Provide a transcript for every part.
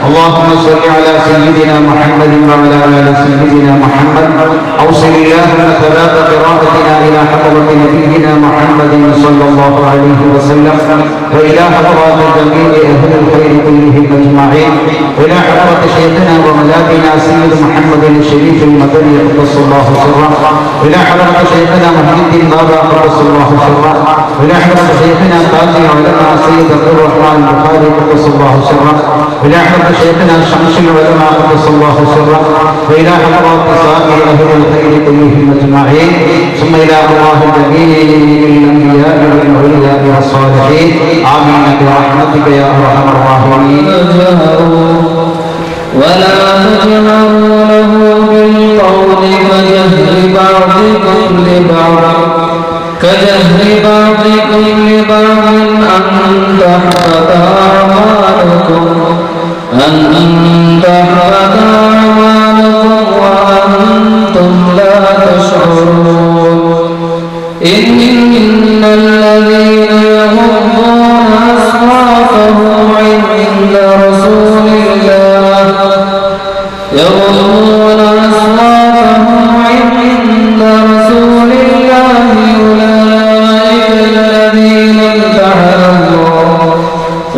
اللهم صل على سيدنا محمد وعلى آل سيدنا محمد. أوصل اللهم ثبات قراءتنا إلى حضرة نبينا محمد صلى الله عليه وسلم وإلى حضرات جميع أهل الخير كلهم أجمعين، وإلى حضرة شيخنا وملاذنا سيد محمد الشريف المدني قدس الله سره، وإلى حضرة شيخنا محمد الدين بابا قدس الله سره، وإلى حضرة شيخنا تاج العلماء سيد عبد الرحمن البخاري قدس الله سره، وإلى حضرة شيخنا شمس العلماء قدس الله سره، وإلى حضرات سائر أهل الخير كلهم أجمعين، ثم إلى الله جميع الأنبياء والأولياء والصالحين. آمين برحمتك يا أرحم الراحمين. ولا تجهروا له بالقول كجهر بعضكم لبعض أن تحبط أعمالكم وأنتم لا تشعرون. إن الذين يغضون أصواتهم عند رسول الله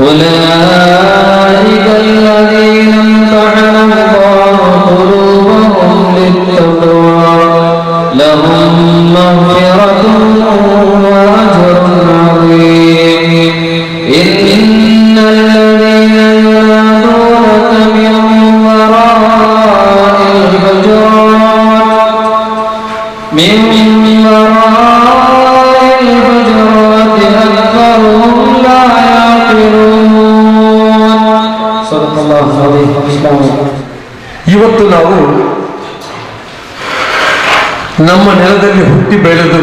أولئك الذين امتحن الله قلوبهم للتقوى لهم مغفرة وأجر عظيم. إن الذين ينادونك من وراء الحجرات أكثرهم لا يعقلون. صدق الله العظيم. ಇವತ್ತು ನಾವು ನಮ್ಮ ನೆಲದಲ್ಲಿ ಹುಟ್ಟಿ ಬೆಳೆದು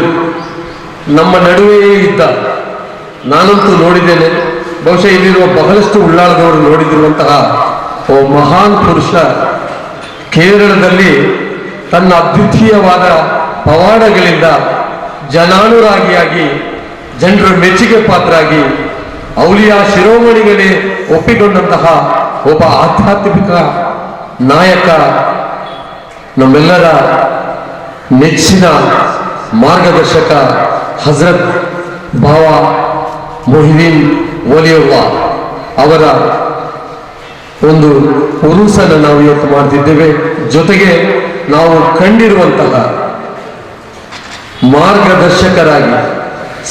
ನಮ್ಮ ನಡುವೆಯೇ ಇದ್ದ, ನಾನಂತೂ ನೋಡಿದ್ದೇನೆ, ಬಹುಶಃ ಇಲ್ಲಿರುವ ಬಹಳಷ್ಟು ಉಳ್ಳಾಳದವರು ನೋಡಿದಿರುವಂತಹ ಓ ಮಹಾನ್ ಪುರುಷ ಕೇರಳದಲ್ಲಿ ತನ್ನ ಅದ್ವಿತೀಯವಾದ ಪವಾಡಗಳಿಂದ ಜನಾನುರಾಗಿಯಾಗಿ ಜನರ ಮೆಚ್ಚುಗೆ ಪಾತ್ರರಾಗಿ ಔಲಿಯಾ ಶಿರೋಮಣಿಗಳೇ ಒಪ್ಪಿಕೊಂಡಂತಹ ಒಬ್ಬ ಆಧ್ಯಾತ್ಮಿಕ ನಾಯಕ, ನಮ್ಮೆಲ್ಲರ ನೆಚ್ಚಿನ ಮಾರ್ಗದರ್ಶಕ ಹಜರತ್ ಬಾವಾ ಮೊಹಿದ್ದೀನ್ ವಲಿಯುಲ್ಲಾ ಅವರ ಒಂದು ಉರುಸನ್ನು ನಾವು ಇವತ್ತು ಮಾಡ್ತಿದ್ದೇವೆ. ಜೊತೆಗೆ ನಾವು ಕಂಡಿರುವಂತಹ ಮಾರ್ಗದರ್ಶಕರಾಗಿ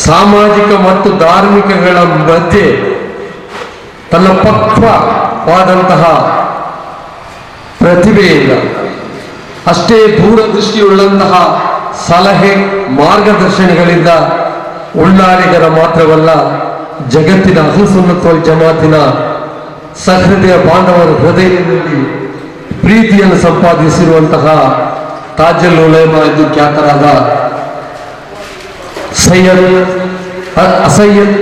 ಸಾಮಾಜಿಕ ಮತ್ತು ಧಾರ್ಮಿಕಗಳ ಮಧ್ಯೆ ತನ್ನ ಪಕ್ವವಾದಂತಹ ಪ್ರತಿಭೆಯಿಂದ, ಅಷ್ಟೇ ದೂರದೃಷ್ಟಿಯುಳ್ಳಂತಹ ಸಲಹೆ ಮಾರ್ಗದರ್ಶನಗಳಿಂದ ಉಳ್ಳಾಳಿಗರ ಮಾತ್ರವಲ್ಲ, ಜಗತ್ತಿನ ಅಹ್ಲು ಸುನ್ನತ್ ವಲ್ ಜಮಾತಿನ ಸಹೃದಯ ಬಾಂಧವರ ಹೃದಯದಲ್ಲಿ ಪ್ರೀತಿಯನ್ನು ಸಂಪಾದಿಸಿರುವಂತಹ ತಾಜುಲ್ ಉಲಮಾ ಎಂದು ಖ್ಯಾತರಾದ ಸೈಯದ್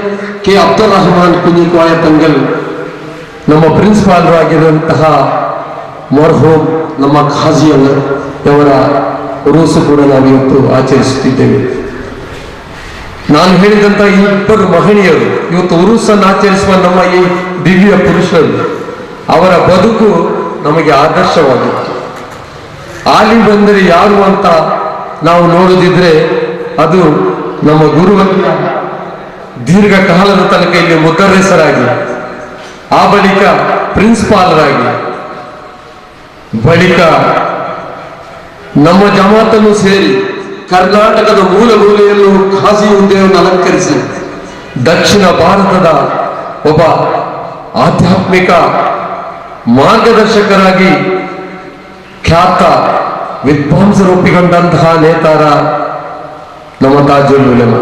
ಕೆ ಅಬ್ದುಲ್ ರಹಮಾನ್ ಕುಂಜಿಕೋಯ ತಂಗಲ್ ನಮ್ಮ ಪ್ರಿನ್ಸಿಪಾಲರು ಆಗಿರುವಂತಹ ಮರ್ಹೂಮ್ ನಮ್ಮ ಖಾಜಿಯವರ ಉರುಸು ಕೂಡ ನಾವು ಇವತ್ತು ಆಚರಿಸುತ್ತಿದ್ದೇವೆ. ನಾನು ಹೇಳಿದಂತ ಈ ಇಬ್ಬರು ಮಹನೀಯರು ಇವತ್ತು ಉರುಸನ್ನು ಆಚರಿಸುವ ನಮ್ಮ ಈ ದಿವ್ಯ ಪುರುಷರು, ಅವರ ಬದುಕು ನಮಗೆ ಆದರ್ಶವಾಗಿತ್ತು. ಆಲಿ ಬಂದರೆ ಯಾರು ಅಂತ ನಾವು ನೋಡುದಿದ್ರೆ ಅದು ನಮ್ಮ ಗುರುವನ್ನ ದೀರ್ಘಕಾಲದ ತನಕ ಇಲ್ಲಿ ಮುದರ್ರಿಸರಾಗಿ, ಆ ಬಳಿಕ ಪ್ರಿನ್ಸಿಪಾಲರಾಗಿ, ಬಳಿಕ ನಮ್ಮ ಜಮಾತನ್ನು ಸೇರಿ ಕರ್ನಾಟಕದ ಮೂಲ ಮೂಲೆಯಲ್ಲೂ ಖಾಸಿ ಹುದ್ದೆಯನ್ನು ಅಲಂಕರಿಸಿ ದಕ್ಷಿಣ ಭಾರತದ ಒಬ್ಬ ಆಧ್ಯಾತ್ಮಿಕ ಮಾರ್ಗದರ್ಶಕರಾಗಿ ಖ್ಯಾತ ವಿದ್ವಾಂಸರು ಒಪ್ಪಿಕೊಂಡಂತಹ ನೇತಾರ ನಮ್ಮ ತಾಜುಲ್ ಉಲಮಾ.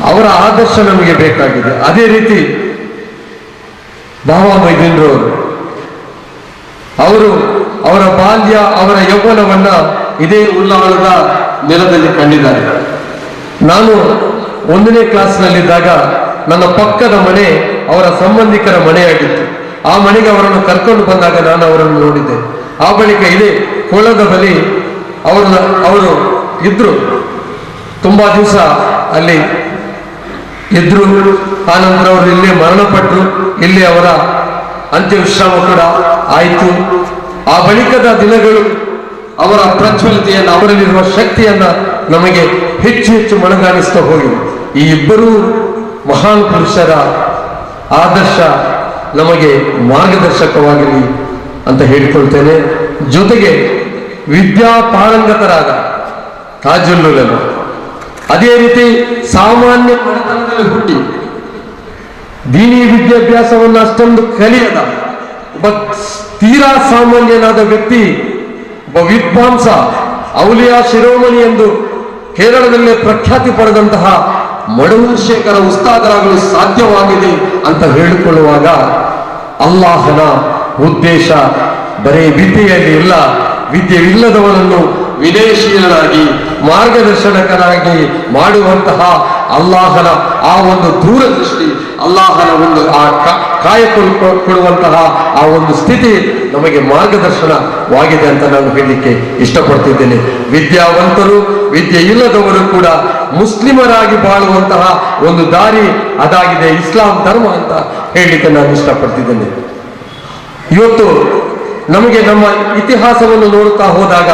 ಅವರ ಆದರ್ಶ ನಮಗೆ ಬೇಕಾಗಿದೆ. ಅದೇ ರೀತಿ ಬಾವಾ ಮೊಹಿದ್ದೀನ್ರವರು, ಅವರು ಅವರ ಬಾಲ್ಯ, ಅವರ ಯೌವನವನ್ನ ಇದೇ ಉಳ್ಳಾಳದ ನೆಲದಲ್ಲಿ ಕಂಡಿದ್ದಾರೆ. ನಾನು 1ನೇ ಕ್ಲಾಸ್ನಲ್ಲಿದ್ದಾಗ ನನ್ನ ಪಕ್ಕದ ಮನೆ ಅವರ ಸಂಬಂಧಿಕರ ಮನೆಯಾಗಿತ್ತು. ಆ ಮನೆಗೆ ಅವರನ್ನು ಕರ್ಕೊಂಡು ಬಂದಾಗ ನಾನು ಅವರನ್ನು ನೋಡಿದ್ದೆ. ಆ ಬಳಿಕ ಇದೇ ಕೊಳದ ಬಳಿ ಅವರು ಇದ್ರು, ತುಂಬಾ ದಿವಸ ಅಲ್ಲಿ ಇದ್ರು. ಆನಂತರ ಅವರು ಇಲ್ಲೇ ಮರಣಪಟ್ಟರು. ಇಲ್ಲಿ ಅವರ ಅಂತ್ಯವಿಶ್ರಾಮ ಕೂಡ ಆಯಿತು. ಆ ಬಳಿಕದ ದಿನಗಳು ಅವರ ಪ್ರಜ್ವಲತೆಯನ್ನು, ಅವರಲ್ಲಿರುವ ಶಕ್ತಿಯನ್ನ ನಮಗೆ ಹೆಚ್ಚು ಹೆಚ್ಚು ಮನಗಾಣಿಸ್ತಾ ಹೋಗಿವೆ. ಈ ಇಬ್ಬರೂ ಮಹಾನ್ ಪುರುಷರ ಆದರ್ಶ ನಮಗೆ ಮಾರ್ಗದರ್ಶಕವಾಗಿರಲಿ ಅಂತ ಹೇಳಿಕೊಳ್ತೇನೆ. ಜೊತೆಗೆ ವಿದ್ಯಾ ಪಾರಂಗತರಾದ ತಾಜುಲ್ಲುಲನು ಅದೇ ರೀತಿ ಸಾಮಾನ್ಯ ಮನೆತನದಲ್ಲಿ ಹುಟ್ಟಿ ದೀನಿ ವಿದ್ಯಾಭ್ಯಾಸವನ್ನು ಅಷ್ಟೊಂದು ಕಲಿಯದ ಒಬ್ಬ ತೀರಾ ಸಾಮಾನ್ಯನಾದ ವ್ಯಕ್ತಿ, ಒಬ್ಬ ವಿದ್ವಾಂಸ, ಔಲಿಯಾ ಶಿರೋಮಣಿ ಎಂದು ಕೇರಳದಲ್ಲೇ ಪ್ರಖ್ಯಾತಿ ಪಡೆದಂತಹ ಮಡವೂರ್ ಶೇಖರ ಉಸ್ತಾದರಾಗಲು ಸಾಧ್ಯವಾಗಿದೆ ಅಂತ ಹೇಳಿಕೊಳ್ಳುವಾಗ ಅಲ್ಲಾಹನ ಉದ್ದೇಶ ಬರೀ ವಿದ್ಯೆಯಲ್ಲಿ ಇಲ್ಲ, ವಿದ್ಯೆಯಿಲ್ಲದವನನ್ನು ವಿನಯಶೀಲನಾಗಿ ಮಾರ್ಗದರ್ಶನಕರಾಗಿ ಮಾಡುವಂತಹ ಅಲ್ಲಾಹನ ಆ ಒಂದು ದೂರದೃಷ್ಟಿ, ಅಲ್ಲಾಹನ ಒಂದು ಆ ಕಾಯಕೊಡುವಂತಹ ಆ ಒಂದು ಸ್ಥಿತಿ ನಮಗೆ ಮಾರ್ಗದರ್ಶನವಾಗಿದೆ ಅಂತ ನಾನು ಹೇಳಲಿಕ್ಕೆ ಇಷ್ಟಪಡ್ತಿದ್ದೇನೆ. ವಿದ್ಯಾವಂತರು, ವಿದ್ಯೆ ಇಲ್ಲದವರು ಕೂಡ ಮುಸ್ಲಿಮರಾಗಿ ಬಾಳುವಂತಹ ಒಂದು ದಾರಿ ಅದಾಗಿದೆ ಇಸ್ಲಾಂ ಧರ್ಮ ಅಂತ ಹೇಳಲಿಕ್ಕೆ ನಾನು ಇಷ್ಟಪಡ್ತಿದ್ದೇನೆ. ಇವತ್ತು ನಮಗೆ ನಮ್ಮ ಇತಿಹಾಸವನ್ನು ನೋಡುತ್ತಾ ಹೋದಾಗ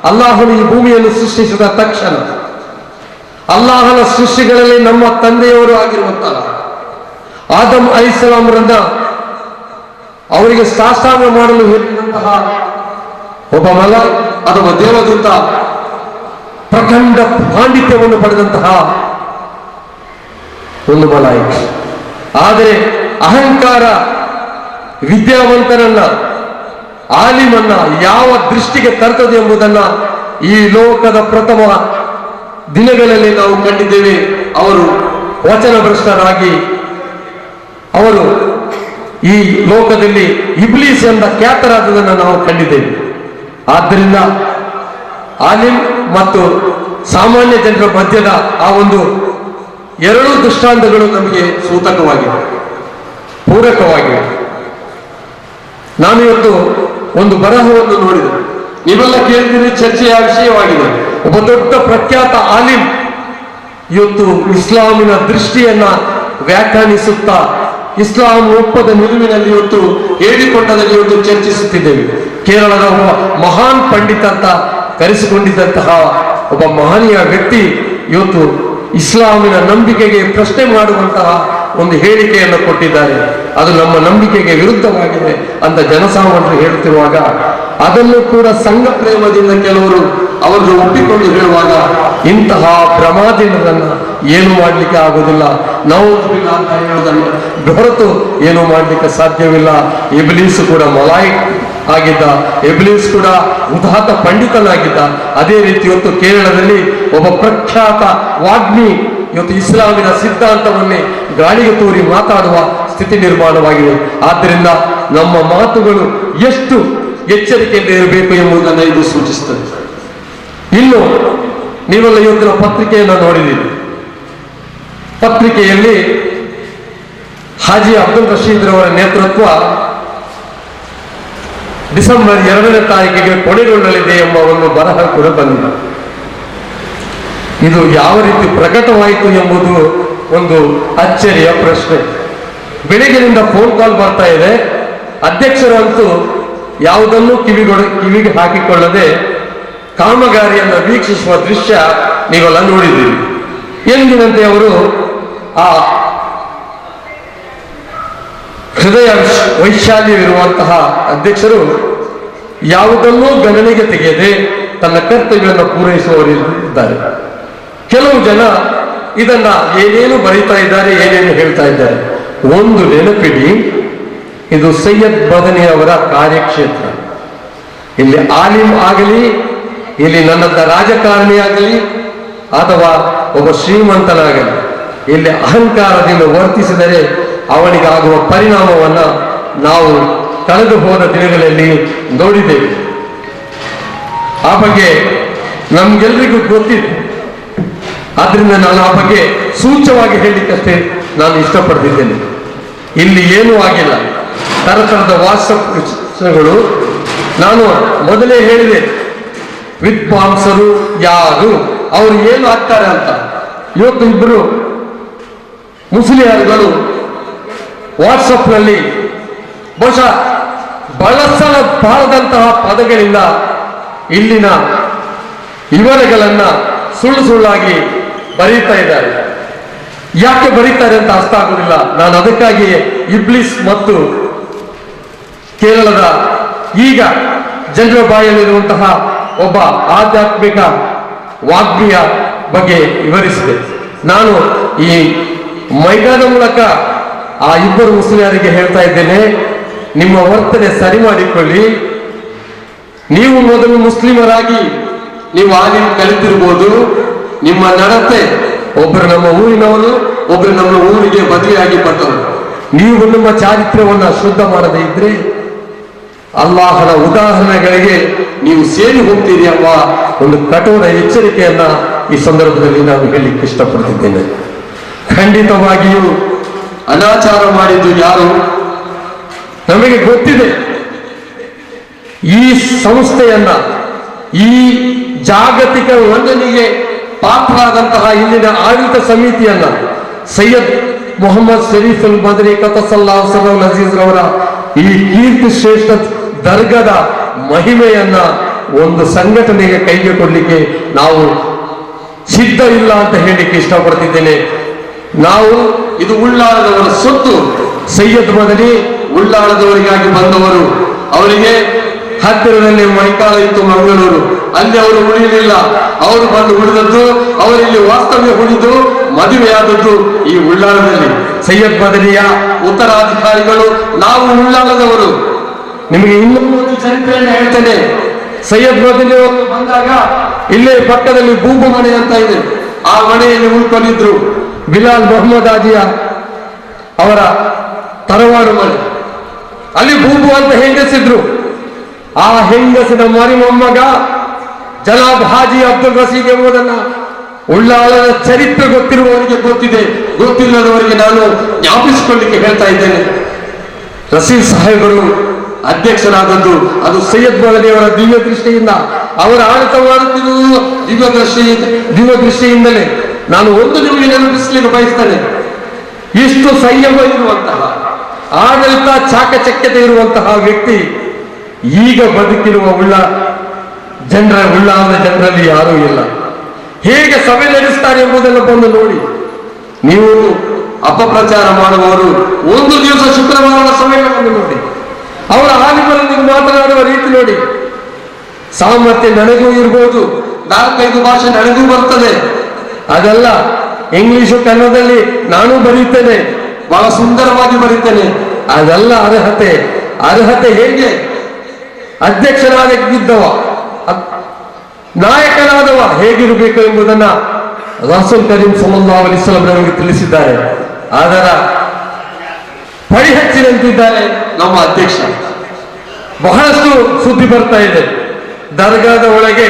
ಅಲ್ಲಾಹನು ಈ ಭೂಮಿಯನ್ನು ಸೃಷ್ಟಿಸಿದ ತಕ್ಷಣ ಅಲ್ಲಾಹನ ಸೃಷ್ಟಿಗಳಲ್ಲಿ ನಮ್ಮ ತಂದೆಯವರು ಆಗಿರುವಂತಹ ಆದಮ್ ಅಲೈಹಿಸ್ಸಲಾಮರನ್ನ ಅವರಿಗೆ ಸಾಷ್ಟಾಂಗ ಮಾಡಲು ಹೇಳಿದಂತಹ ಒಬ್ಬ ಮಲ ಅಥವಾ ದೇವದೂತ, ಪ್ರಖಂಡ ಪಾಂಡಿತ್ಯವನ್ನು ಪಡೆದಂತಹ ಒಂದು ಮಲಾಯಿಕ. ಆದರೆ ಅಹಂಕಾರ ವಿದ್ಯಾವಂತರನ್ನ, ಆಲಿಮನ್ನ ಯಾವ ದೃಷ್ಟಿಗೆ ತರ್ತದೆ ಎಂಬುದನ್ನ ಈ ಲೋಕದ ಪ್ರಥಮ ದಿನಗಳಲ್ಲಿ ನಾವು ಕಂಡಿದ್ದೇವೆ. ಅವರು ವಚನಭ್ರಷ್ಟರಾಗಿ ಅವರು ಈ ಲೋಕದಲ್ಲಿ ಇಬ್ಲೀಸ್ ಎಂದ ಖ್ಯಾತರಾದದನ್ನು ನಾವು ಕಂಡಿದ್ದೇವೆ. ಆದ್ದರಿಂದ ಆಲಿಮ್ ಮತ್ತು ಸಾಮಾನ್ಯ ಜನರ ಮಧ್ಯದ ಆ ಒಂದು ಎರಡೂ ದೃಷ್ಟಾಂತಗಳು ನಮಗೆ ಸೂತಕವಾಗಿವೆ, ಪೂರಕವಾಗಿವೆ. ನಾನು ಇವತ್ತು ಒಂದು ಬರಹವನ್ನು ನೋಡಿದೆ, ನೀವೆಲ್ಲ ಕೇಳಿದ್ರೆ ಚರ್ಚೆಯ ವಿಷಯವಾಗಿದೆ. ಒಬ್ಬ ದೊಡ್ಡ ಪ್ರಖ್ಯಾತ ಆಲಿಮ್ ಇವತ್ತು ಇಸ್ಲಾಮಿನ ದೃಷ್ಟಿಯನ್ನ ವ್ಯಾಖ್ಯಾನಿಸುತ್ತಾ ಇಸ್ಲಾಂ ಒಪ್ಪದ ನಿಲುವಿನಲ್ಲಿ ಇವತ್ತು ಹೇಳಿಕೊಂಡದಲ್ಲಿ ಇವತ್ತು ಚರ್ಚಿಸುತ್ತಿದ್ದೇವೆ. ಕೇರಳದ ಒಬ್ಬ ಮಹಾನ್ ಪಂಡಿತ ಅಂತ ಕರೆಸಿಕೊಂಡಿದ್ದಂತಹ ಒಬ್ಬ ಮಹನೀಯ ವ್ಯಕ್ತಿ ಇವತ್ತು ಇಸ್ಲಾಮಿನ ನಂಬಿಕೆಗೆ ಪ್ರಶ್ನೆ ಮಾಡುವಂತಹ ಒಂದು ಹೇಳಿಕೆಯನ್ನು ಕೊಟ್ಟಿದ್ದಾರೆ. ಅದು ನಮ್ಮ ನಂಬಿಕೆಗೆ ವಿರುದ್ಧವಾಗಿದೆ ಅಂತ ಜನಸಾಮಾನ್ಯರು ಹೇಳುತ್ತಿರುವಾಗ ಅದನ್ನು ಕೂಡ ಸಂಘ ಪ್ರೇಮದಿಂದ ಕೆಲವರು ಅವರನ್ನು ಒಪ್ಪಿಕೊಂಡು ಹೇಳುವಾಗ ಇಂತಹ ಪ್ರಮಾದಿನರನ್ನ ಏನು ಮಾಡಲಿಕ್ಕೆ ಆಗುವುದಿಲ್ಲ. ನಾವು ಅಂತ ಹೇಳುವುದನ್ನು ಹೊರತು ಏನು ಮಾಡಲಿಕ್ಕೆ ಸಾಧ್ಯವಿಲ್ಲ. ಇಬ್ಲೀಸ್ ಕೂಡ ಮಲಾಯಿಕ್ ಆಗಿದ್ದ, ಇಬ್ಲೀಸ್ ಕೂಡ ಉದಾತ್ತ ಪಂಡಿತನಾಗಿದ್ದ. ಅದೇ ರೀತಿ ಇವತ್ತು ಕೇರಳದಲ್ಲಿ ಒಬ್ಬ ಪ್ರಖ್ಯಾತ ವಾಗ್ಮಿ ಇವತ್ತು ಇಸ್ಲಾಮಿನ ಸಿದ್ಧಾಂತವನ್ನೇ ಗಾಳಿಗೆ ತೋರಿ ಮಾತಾಡುವ ಸ್ಥಿತಿ ನಿರ್ಮಾಣವಾಗಿದೆ. ಆದ್ದರಿಂದ ನಮ್ಮ ಮಾತುಗಳು ಎಷ್ಟು ಎಚ್ಚರಿಕೆಯಿಂದ ಇರಬೇಕು ಎಂಬುದನ್ನು ಇದು ಸೂಚಿಸುತ್ತದೆ. ಇನ್ನು ನೀವೆಲ್ಲ ಇವತ್ತಿನ ಪತ್ರಿಕೆಯನ್ನು ನೋಡಿದ್ದೀರಿ. ಪತ್ರಿಕೆಯಲ್ಲಿ ಹಾಜಿ ಅಬ್ದುಲ್ ರಶೀದ್ ರವರ ನೇತೃತ್ವ ಡಿಸೆಂಬರ್ 2ನೇ ತಾರೀಕಿಗೆ ಕೊನೆಗೊಳ್ಳಲಿದೆ ಎಂಬ ಒಂದು ಬರಹ ಕೂಡ ಬಂದಿದೆ. ಇದು ಯಾವ ರೀತಿ ಪ್ರಕಟವಾಯಿತು ಎಂಬುದು ಒಂದು ಅಚ್ಚರಿಯ ಪ್ರಶ್ನೆ. ಬೆಳಗಿನಿಂದ ಫೋನ್ ಕಾಲ್ ಬರ್ತಾ ಇದೆ. ಅಧ್ಯಕ್ಷರಂತೂ ಯಾವುದನ್ನು ಕಿವಿಗೆ ಹಾಕಿಕೊಳ್ಳದೆ ಕಾಮಗಾರಿಯನ್ನು ವೀಕ್ಷಿಸುವ ದೃಶ್ಯ ನೀವೆಲ್ಲ ನೋಡಿದ್ದೀರಿ. ಎಂದಿನಂತೆ ಅವರು ಆ ಹೃದಯ ವೈಶಾಲ್ಯವಿರುವಂತಹ ಅಧ್ಯಕ್ಷರು ಯಾವುದನ್ನೂ ಗಣನೆಗೆ ತೆಗೆಯದೆ ತನ್ನ ಕರ್ತವ್ಯವನ್ನು ಪೂರೈಸುವವರಿದ್ದಾರೆ. ಕೆಲವು ಜನ ಇದನ್ನ ಏನೇನು ಬರೀತಾ ಇದ್ದಾರೆ, ಏನೇನು ಹೇಳ್ತಾ ಇದ್ದಾರೆ. ಒಂದು ನೆನಪಿಡಿ, ಇದು ಸೈಯದ್ ಬದನಿ ಅವರ ಕಾರ್ಯಕ್ಷೇತ್ರ. ಇಲ್ಲಿ ಆಲಿಮ್ ಆಗಲಿ, ಇಲ್ಲಿ ನನ್ನದ ರಾಜಕಾರಣಿ ಆಗಲಿ, ಅಥವಾ ಒಬ್ಬ ಶ್ರೀಮಂತನಾಗಲಿ, ಇಲ್ಲಿ ಅಹಂಕಾರದಿಂದ ವರ್ತಿಸಿದರೆ ಅವನಿಗಾಗುವ ಪರಿಣಾಮವನ್ನ ನಾವು ಕಳೆದು ಹೋದ ದಿನಗಳಲ್ಲಿ ನೋಡಿದ್ದೇವೆ. ಆ ಬಗ್ಗೆ ನಮ್ಗೆಲ್ರಿಗೂ ಗೊತ್ತಿದೆ. ಆದ್ರಿಂದ ನಾನು ಆ ಬಗ್ಗೆ ಸೂಚ್ಯವಾಗಿ ಹೇಳಲಿಕ್ಕಷ್ಟೇ ನಾನು ಇಷ್ಟಪಡ್ತಿದ್ದೇನೆ. ಇಲ್ಲಿ ಏನೂ ಆಗಿಲ್ಲ. ತರತರದ ವಾಟ್ಸಪ್ ವಿಷಯಗಳು ನಾನು ಮೊದಲೇ ಹೇಳಿದೆ. ವಿದ್ವಾಂಸರು ಯಾರು, ಅವರು ಏನು ಆಗ್ತಾರೆ ಅಂತ. ಇವತ್ತು ಇಬ್ಬರು ಮುಸ್ಲಿಮರುಗಳು ವಾಟ್ಸಪ್ನಲ್ಲಿ ಬಹುಶಃ ಬಳಸಬಾರದಂತಹ ಪದಗಳಿಂದ ಇಲ್ಲಿನ ವಿವರಗಳನ್ನ ಸುಳ್ಳು ಸುಳ್ಳಾಗಿ ಬರೀತಾ ಇದ್ದಾರೆ. ಯಾಕೆ ಬರೀತಾರೆ ಅಂತ ಅರ್ಥ ಆಗುವುದಿಲ್ಲ. ನಾನು ಅದಕ್ಕಾಗಿಯೇ ಇಬ್ಲಿಸ್ ಮತ್ತು ಕೇರಳದ ಈಗ ಜನರ ಬಾಯಲ್ಲಿರುವಂತಹ ಒಬ್ಬ ಆಧ್ಯಾತ್ಮಿಕ ವಾಗ್ಮಿಯ ಬಗ್ಗೆ ವಿವರಿಸಿದೆ. ನಾನು ಈ ಮೈದಾನ ಮೂಲಕ ಆ ಇಬ್ಬರು ಮುಸ್ಲಿಮರಿಗೆ ಹೇಳ್ತಾ ಇದ್ದೇನೆ, ನಿಮ್ಮ ವರ್ತನೆ ಸರಿ ಮಾಡಿಕೊಳ್ಳಿ. ನೀವು ಮೊದಲು ಮುಸ್ಲಿಮರಾಗಿ ನೀವು ಆಲಿಮ್ ಕಲಿತಿರ್ಬೋದು, ನಿಮ್ಮ ನಡತೆ ಒಬ್ಬರು ನಮ್ಮ ಊರಿನವರು, ಒಬ್ಬರು ನಮ್ಮ ಊರಿಗೆ ಬದಲಿಯಾಗಿ ಬಂದವರು. ನೀವು ನಿಮ್ಮ ಚಾರಿತ್ರ್ಯವನ್ನ ಶುದ್ಧ ಮಾಡದೇ ಇದ್ರೆ ಅಲ್ಲಾಹನ ಉದಾಹರಣೆಗಳಿಗೆ ನೀವು ಸೇರಿ ಹೋಗ್ತೀರಿ ಎಂಬ ಒಂದು ಕಠೋರ ಎಚ್ಚರಿಕೆಯನ್ನ ಈ ಸಂದರ್ಭದಲ್ಲಿ ನಾನು ಹೇಳಲಿಕ್ಕೆ ಇಷ್ಟಪಡ್ತಿದ್ದೇನೆ. ಖಂಡಿತವಾಗಿಯೂ ಅನಾಚಾರ ಮಾಡಿದ್ದು ಯಾರು ನಮಗೆ ಗೊತ್ತಿದೆ. ಈ ಸಂಸ್ಥೆಯನ್ನ, ಈ ಜಾಗತಿಕ ವಂದನೆಗೆ ಪಾತ್ರರಾದಂತಹ ಇಲ್ಲಿನ ಆಡಳಿತ ಸಮಿತಿಯನ್ನ ಸೈಯದ್ ಮೊಹಮ್ಮದ್ ಶರೀಫ್ ಅಲ್ ಬದ್ರಿ ಕತಸಲ್ಲಾಹು ಅಜೀಜ್ ರವರ ಈ ಕೀರ್ತಿ ಶ್ರೇಷ್ಠ ದರ್ಗದ ಮಹಿಮೆಯನ್ನ ಒಂದು ಸಂಘಟನೆಗೆ ಕೈಗೆ ಕೊಡ್ಲಿಕ್ಕೆ ನಾವು ಸಿದ್ಧ ಇಲ್ಲ ಅಂತ ಹೇಳಲಿಕ್ಕೆ ಇಷ್ಟಪಡ್ತಿದ್ದೇನೆ. ನಾವು ಇದು ಉಳ್ಳಾಳದವರ ಸೊತ್ತು. ಸೈಯದ್ ಬದಲಿ ಉಳ್ಳಾಳದವರಿಗಾಗಿ ಬಂದವರು. ಅವರಿಗೆ ಹತ್ತಿರದಲ್ಲಿ ಮೈಕಾಳ ಇತ್ತು ಮಂಗಳೂರು, ಅಲ್ಲಿ ಅವರು ಉಳಿಯಲಿಲ್ಲ. ಅವರು ಬಂದು ಉಳಿದದ್ದು, ಅವರಲ್ಲಿ ವಾಸ್ತವ್ಯ ಉಳಿದು ಮದುವೆಯಾದದ್ದು ಈ ಉಳ್ಳಾಳದಲ್ಲಿ. ಸೈಯದ್ ಬದಲಿಯ ಉತ್ತರಾಧಿಕಾರಿಗಳು ನಾವು ಉಳ್ಳಾಳದವರು. ನಿಮಗೆ ಇನ್ನೊಂದು ಚರಿತ್ರೆಯನ್ನು ಹೇಳ್ತೇನೆ. ಸೈಯದ್ ಬದಲಿ ಬಂದಾಗ ಇಲ್ಲೇ ಪಕ್ಕದಲ್ಲಿ ಬೂಬು ಮನೆ ಅಂತ ಇದೆ, ಆ ಮನೆಯಲ್ಲಿ ಉಳ್ಕೊಂಡಿದ್ರು. ಬಿಲಾಲ್ ಮೊಹಮ್ಮದ್ ಆಜಿಯ ಅವರ ತರವಾಡು ಮನೆ, ಅಲ್ಲಿ ಬೂಬು ಅಂತ ಹೆಂಗಸಿದ್ರು. ಆ ಹೆಂಗಸಿನ ಮರಿ ಮೊಮ್ಮಗ ಜನಾಬ್ ಹಾಜಿ ಅಬ್ದುಲ್ ರಶೀದ್ ಎಂಬುದನ್ನ ಉಳ್ಳಾಳದ ಚರಿತ್ರೆ ಗೊತ್ತಿರುವವರಿಗೆ ಗೊತ್ತಿದೆ, ಗೊತ್ತಿಲ್ಲದವರಿಗೆ ನಾನು ಜ್ಞಾಪಿಸಿಕೊಳ್ಳಿಕ್ಕೆ ಹೇಳ್ತಾ ಇದ್ದೇನೆ. ರಶೀದ್ ಸಾಹೇಬರು ಅಧ್ಯಕ್ಷರಾದದ್ದು ಅದು ಸೈಯದ್ ಬದಲಿಯವರ ದಿವ್ಯ ದೃಷ್ಟಿಯಿಂದ, ಅವರ ಆಡಳಿತ ಮಾಡುತ್ತಿರುವುದು ದಿವ್ಯ ದೃಷ್ಟಿಯಿಂದಲೇ. ನಾನು ಒಂದು ನಿಮಗೆ ನೆನಪಿಸಲಿಕ್ಕೆ ಬಯಸ್ತೇನೆ, ಇಷ್ಟು ಸಂಯಮ ಇರುವಂತಹ, ಆಡಳಿತ ಚಾಕಚಕ್ಯತೆ ಇರುವಂತಹ ವ್ಯಕ್ತಿ ಈಗ ಬದುಕಿರುವ ಉಳ್ಳಾಳದ ಜನರಲ್ಲಿ ಯಾರೂ ಇಲ್ಲ. ಹೇಗೆ ಸಭೆ ನಡೆಸ್ತಾರೆ ಎಂಬುದನ್ನು ಬಂದು ನೋಡಿ. ನೀವು ಅಪಪ್ರಚಾರ ಮಾಡುವವರು ಒಂದು ದಿವಸ ಶುಕ್ರವಾರದ ಸಭೆಗಳನ್ನು ನೋಡಿ, ಅವರ ಆಲಿಮರಲ್ಲಿ ಮಾತನಾಡುವ ರೀತಿ ನೋಡಿ. ಸಾಮರ್ಥ್ಯ ನನಗೂ ಇರ್ಬೋದು, 4-5 ಭಾಷೆ ನನಗೂ ಬರ್ತದೆ, ಅದಲ್ಲ ಇಂಗ್ಲಿಷು ಕನ್ನಡದಲ್ಲಿ ನಾನು ಬರೀತೇನೆ, ಬಹಳ ಸುಂದರವಾಗಿ ಬರೀತೇನೆ, ಅದಲ್ಲ ಅರ್ಹತೆ. ಅರ್ಹತೆ ಹೇಗೆ? ಅಧ್ಯಕ್ಷನಾಗಿದ್ದವ, ನಾಯಕನಾದವ ಹೇಗಿರಬೇಕು ಎಂಬುದನ್ನ ರಸೂಲ್ ಕರೀಂ ಸಲ್ಲಲ್ಲಾಹು ಅಲೈಹಿ ವಸಲ್ಲಂ ನಮಗೆ ತಿಳಿಸಿದ್ದಾರೆ. ಅದರ ಪರಿಹಚ್ಚಿನಂತಿದ್ದಾರೆ ನಮ್ಮ ಅಧ್ಯಕ್ಷ. ಬಹಳಷ್ಟು ಸುದ್ದಿ ಬರ್ತಾ ಇದೆ, ದರ್ಗಾದ ಒಳಗೆ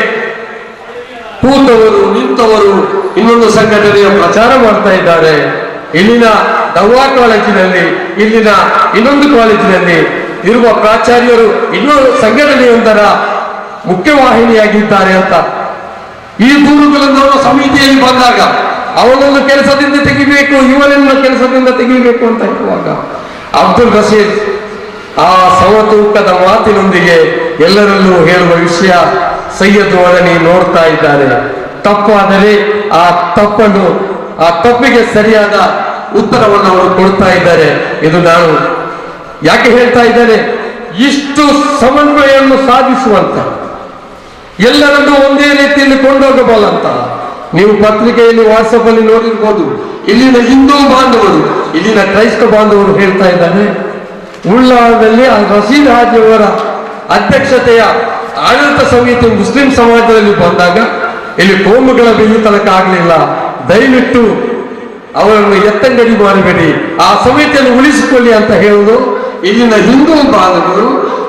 ಕೂತವರು ನಿಂತವರು ಇನ್ನೊಂದು ಸಂಘಟನೆಯ ಪ್ರಚಾರ ಮಾಡ್ತಾ ಇದ್ದಾರೆ. ಇಲ್ಲಿನ ದವ್ವಾ ಕಾಲೇಜಿನಲ್ಲಿ, ಇಲ್ಲಿನ ಇನ್ನೊಂದು ಕಾಲೇಜಿನಲ್ಲಿ ಇರುವ ಪ್ರಾಚಾರ್ಯರು ಇನ್ನೊಂದು ಸಂಘಟನೆಯೊಂದರ ಮುಖ್ಯವಾಹಿನಿಯಾಗಿದ್ದಾರೆ ಅಂತ ಈ ದೂರುಗಳನ್ನು ಸಮಿತಿಯಲ್ಲಿ ಬಂದಾಗ ಅವನನ್ನು ಕೆಲಸದಿಂದ ತೆಗಿಬೇಕು, ಇವನನ್ನು ಕೆಲಸದಿಂದ ತೆಗಿಬೇಕು ಅಂತ ಹೇಳುವಾಗ ಅಬ್ದುಲ್ ರಶೀದ್ ಆ ಸಮತೂಕದ ಮಾತಿನೊಂದಿಗೆ ಎಲ್ಲರಲ್ಲೂ ಹೇಳುವ ವಿಷಯ, ಸೈಯದ್ ವದನಿ ನೋಡ್ತಾ ಇದ್ದಾರೆ. ತಪ್ಪಾದರೆ ಆ ತಪ್ಪಿಗೆ ಸರಿಯಾದ ಉತ್ತರವನ್ನು ಅವರು ಕೊಡ್ತಾ ಇದ್ದಾರೆ. ಇದು ನಾನು ಯಾಕೆ ಹೇಳ್ತಾ ಇದ್ದೇನೆ, ಇಷ್ಟು ಸಮನ್ವಯವನ್ನು ಸಾಧಿಸುವಂತ, ಎಲ್ಲರನ್ನೂ ಒಂದೇ ರೀತಿಯಲ್ಲಿ ಕೊಂಡೋಗಬಲ್ಲಂತ. ನೀವು ಪತ್ರಿಕೆಯಲ್ಲಿ ವಾಟ್ಸಪ್ ಅಲ್ಲಿ ನೋಡಿರ್ಬೋದು, ಇಲ್ಲಿನ ಹಿಂದೂ ಬಾಂಧವರು, ಇಲ್ಲಿನ ಕ್ರೈಸ್ತ ಬಾಂಧವರು ಹೇಳ್ತಾ ಇದ್ದಾರೆ, ಉಳ್ಳಾಳದಲ್ಲಿ ರಶೀದ್ ಹಾಜಿ ಅವರ ಅಧ್ಯಕ್ಷತೆಯ ಆಡಳಿತ ಸಮಿತಿ ಮುಸ್ಲಿಂ ಸಮಾಜದಲ್ಲಿ ಬಂದಾಗ ಇಲ್ಲಿ ಕೋಮುಗಳ ಬೆಯ್ಯುತನಕ ಆಗಲಿಲ್ಲ, ದಯವಿಟ್ಟು ಅವರನ್ನು ಎತ್ತಂಗಡಿ ಮಾಡಬೇಡಿ, ಆ ಸಮಿತಿಯನ್ನು ಉಳಿಸಿಕೊಳ್ಳಿ ಅಂತ ಹೇಳುವುದು ಇಲ್ಲಿನ ಹಿಂದೂ ಬಾಂಧವರು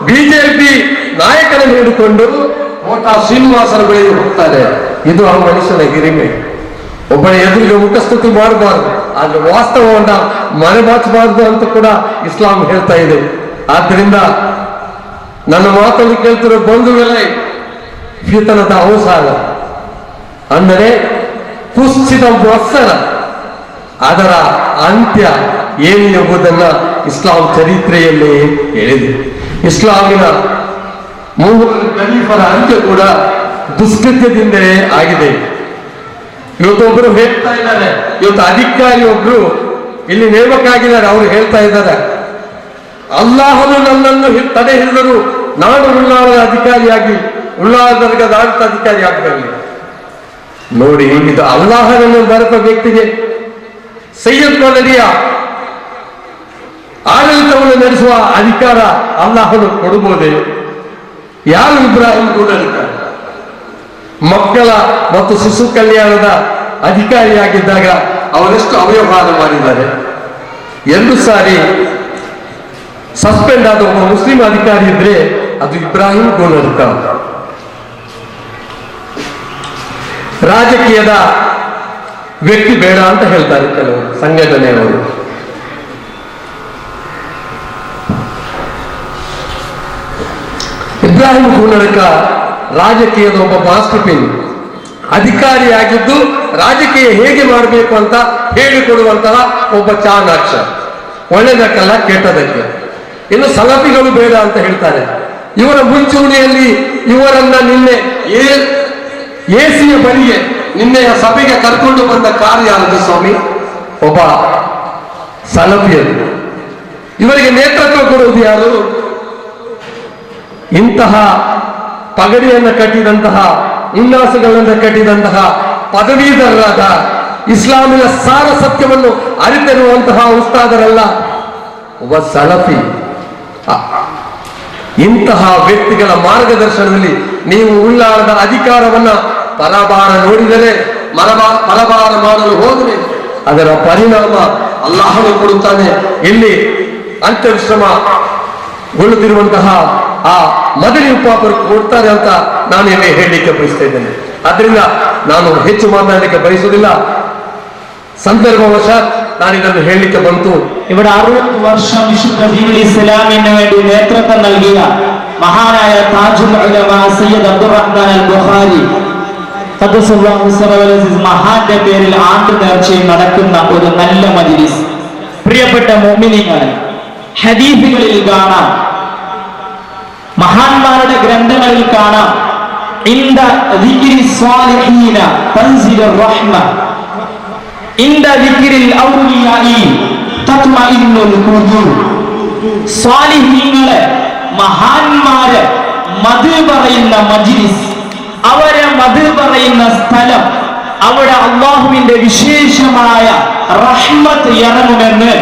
ಬಿಜೆಪಿ ನಾಯಕರನ್ನು ಹಿಡಿದುಕೊಂಡು ಕೋಟಾ ಶ್ರೀನಿವಾಸರ ಬಳಿಗೆ ಹೋಗ್ತಾರೆ. ಇದು ಆ ಮನುಷ್ಯನ ಹಿರಿಮೆ. ಒಬ್ಬನ ಎದುರಿಗೆ ಮುಖಸ್ತುತಿ ಮಾಡಬಾರ್ದು, ಆದ್ರೆ ವಾಸ್ತವವನ್ನ ಮರೆಮಾಚಬಾರ್ದು ಅಂತ ಕೂಡ ಇಸ್ಲಾಂ ಹೇಳ್ತಾ ಇದೆ. ಆದ್ದರಿಂದ ನನ್ನ ಮಾತನ್ನು ಕೇಳ್ತಿರೋ ಬಂಧುಗಳೇ, ಫಿತನದ ಅವಸಾನ ಅಂದರೆ ಕುಸಿದ ವತ್ಸರ, ಅದರ ಅಂತ್ಯ ಏನು ಎಂಬುದನ್ನ ಇಸ್ಲಾಂ ಚರಿತ್ರೆಯಲ್ಲೇ ಹೇಳಿದೆ. ಇಸ್ಲಾಮಿನ ಮೂವರು ಖಲೀಫರ ಅಂತ್ಯ ಕೂಡ ದುಷ್ಕೃತ್ಯದಿಂದಲೇ ಆಗಿದೆ. ಇವತ್ತೊಬ್ರು ಹೇಳ್ತಾ ಇದ್ದಾರೆ, ಇವತ್ತು ಅಧಿಕಾರಿ ಒಬ್ರು ಇಲ್ಲಿ ನೇಮಕ ಆಗಿದ್ದಾರೆ, ಅವರು ಹೇಳ್ತಾ ಇದ್ದಾರೆ, ಅಲ್ಲಾಹನು ನನ್ನನ್ನು ತಡೆ ಹಿಡಿದರು, ನಾನು ಉಳ್ಳಾಳದ ಅಧಿಕಾರಿಯಾಗಿ ಉಳ್ಳಾಳ ದರ್ಗದ ಆಡಳಿತ ಅಧಿಕಾರಿ ಆಗಬರಲಿ. ನೋಡಿ, ಇದು ಅಲ್ಲಾಹನನ್ನು ಬರೆದ ವ್ಯಕ್ತಿಗೆ ಸೈಯದ್ ಮೊದಲಿಯ ಆಡಳಿತವನ್ನು ನಡೆಸುವ ಅಧಿಕಾರ ಅಲ್ಲಾಹನು ಕೊಡಬಹುದೇ? ಯಾರು ಇಬ್ರಾಹಿಂ ಗೂಢಲಿಕ ಮಕ್ಕಳ ಮತ್ತು ಶಿಶು ಕಲ್ಯಾಣದ ಅಧಿಕಾರಿಯಾಗಿದ್ದಾಗ ಅವರೆಷ್ಟು ಅವ್ಯವಹಾರ ಮಾಡಿದ್ದಾರೆ. 2 ಸಾರಿ ಸಸ್ಪೆಂಡ್ ಆದ ಒಬ್ಬ ಮುಸ್ಲಿಂ ಅಧಿಕಾರಿ ಇದ್ರೆ ಅದು ಇಬ್ರಾಹಿಂ ಗೂಢಲಿಕ. ರಾಜಕೀಯದ ವ್ಯಕ್ತಿ ಬೇಡ ಅಂತ ಹೇಳ್ತಾರೆ ಕೆಲವರು ಸಂಘಟನೆಯವರು. ಇಬ್ರಾಹಿಂ ಗೂಢಲಿಕ ರಾಜಕೀಯದ ಒಬ್ಬ ಮಾಸ್ಟರ್ ಪಿನ್ ಅಧಿಕಾರಿಯಾಗಿದ್ದು ರಾಜಕೀಯ ಹೇಗೆ ಮಾಡಬೇಕು ಅಂತ ಹೇಳಿಕೊಡುವಂತಹ ಒಬ್ಬ ಚಾಣಾಕ್ಷ, ಒಳ್ಳೆದಕ್ಕಲ್ಲ ಕೆಟ್ಟದಕ್ಕೆ. ಇನ್ನು ಸಲಫಿಗಳು ಬೇಡ ಅಂತ ಹೇಳ್ತಾರೆ. ಇವರ ಮುಂಚೂಣಿಯಲ್ಲಿ ಇವರನ್ನ ನಿನ್ನೆ ಎಸಿಯ ಬಳಿಗೆ ನಿನ್ನೆಯ ಸಭೆಗೆ ಕರ್ಕೊಂಡು ಬಂದ ಕಾರ್ಯ ಯಾರದು ಸ್ವಾಮಿ? ಒಬ್ಬ ಸಲಫಿಯರು. ಇವರಿಗೆ ನೇತೃತ್ವ ಕೊಡುವುದು ಯಾರು? ಇಂತಹ ಪಗಡಿಯನ್ನು ಕಟ್ಟಿದಂತಹ, ಉಲ್ಲಾಸಗಳನ್ನು ಕಟ್ಟಿದಂತಹ ಪದವೀಧರರಾದ ಇಸ್ಲಾಮಿನ ಸಾರ ಸತ್ಯವನ್ನು ಅರಿತಿರುವಂತಹ ಉಸ್ತಾದರಲ್ಲ, ಒಬ್ಬ ಸಲಫಿ. ಇಂತಹ ವ್ಯಕ್ತಿಗಳ ಮಾರ್ಗದರ್ಶನದಲ್ಲಿ ನೀವು ಉಳ್ಳಾಳದ ಅಧಿಕಾರವನ್ನ ಪರಭಾರ ನೋಡಿದರೆ, ಪರಭಾರ ಮಾಡಲು ಹೋದರೆ ಅದರ ಪರಿಣಾಮ ಅಲ್ಲಾಹನು ಕೊಡುತ್ತಾನೆ. ಇಲ್ಲಿ ಅಂತ್ಯವಿಶ್ರಮಗೊಳ್ಳುತ್ತಿರುವಂತಹ ಆ ಮದನಿ ಉಪಾಪರು ಕೊಡ್ತಾರೆ ಅಂತ ನಾನು ಇಲ್ಲಿ ಹೇಳಲಿಕ್ಕೆ ಬಯಸ್ತಾ ಇದ್ದೇನೆ. ಆದ್ರಿಂದ ನಾನು ಹೆಚ್ಚು ಮಾತನಾಡಲಿಕ್ಕೆ ಬಯಸುವುದಿಲ್ಲ. സന്ദർഭവശാൽ ഞാൻ ഇതൊന്ന് ಹೇಳಲಿಕ್ಕೆ ಬಂತು. ഇവിടെ 60 വർഷം വിശുദ്ധ ദീനുൽ ഇസ്ലാമിന് വേണ്ടി നേതൃത്വം നൽകിയ മഹാനായ താജുൽ ഉലമ സയ്യിദ് അബ്ദുറഹ്മാൻ അൽ ബുഖാരി ഖദ്ദസല്ലാഹു സിറഹുൽ അസീസ് മഹാന്റെ പേരിൽ ആണ്ട് നേർച്ചയും നടക്കുന്ന ഒരു നല്ല മജ്ലിസ്. പ്രിയപ്പെട്ട മുഅ്മിനീങ്ങളെ, ഹദീസുകളിൽ കാണാം, മഹാന്മാരുടെ ഗ്രന്ഥങ്ങളിൽ കാണാം, ഇൻദ ദിക്രി സ്വാലിഹീന തൻസിലുർ റഹ്മ ഇന്ദ ദിക്രിൽ ഔലിയാഇ തത്മഇന്നുൽ ഖുലൂബ്. സ്വാലിഹീങ്ങളെ, മഹാന്മാരെ മദ്ഹ് പറയുന്ന മജ്ലിസ്, അവരെ മദ്ഹ് പറയുന്ന സ്ഥലം, അവിടെ അല്ലാഹുവിന്റെ വിശേഷമായ റഹ്മത്ത് ഇറങ്ങുമെന്ന്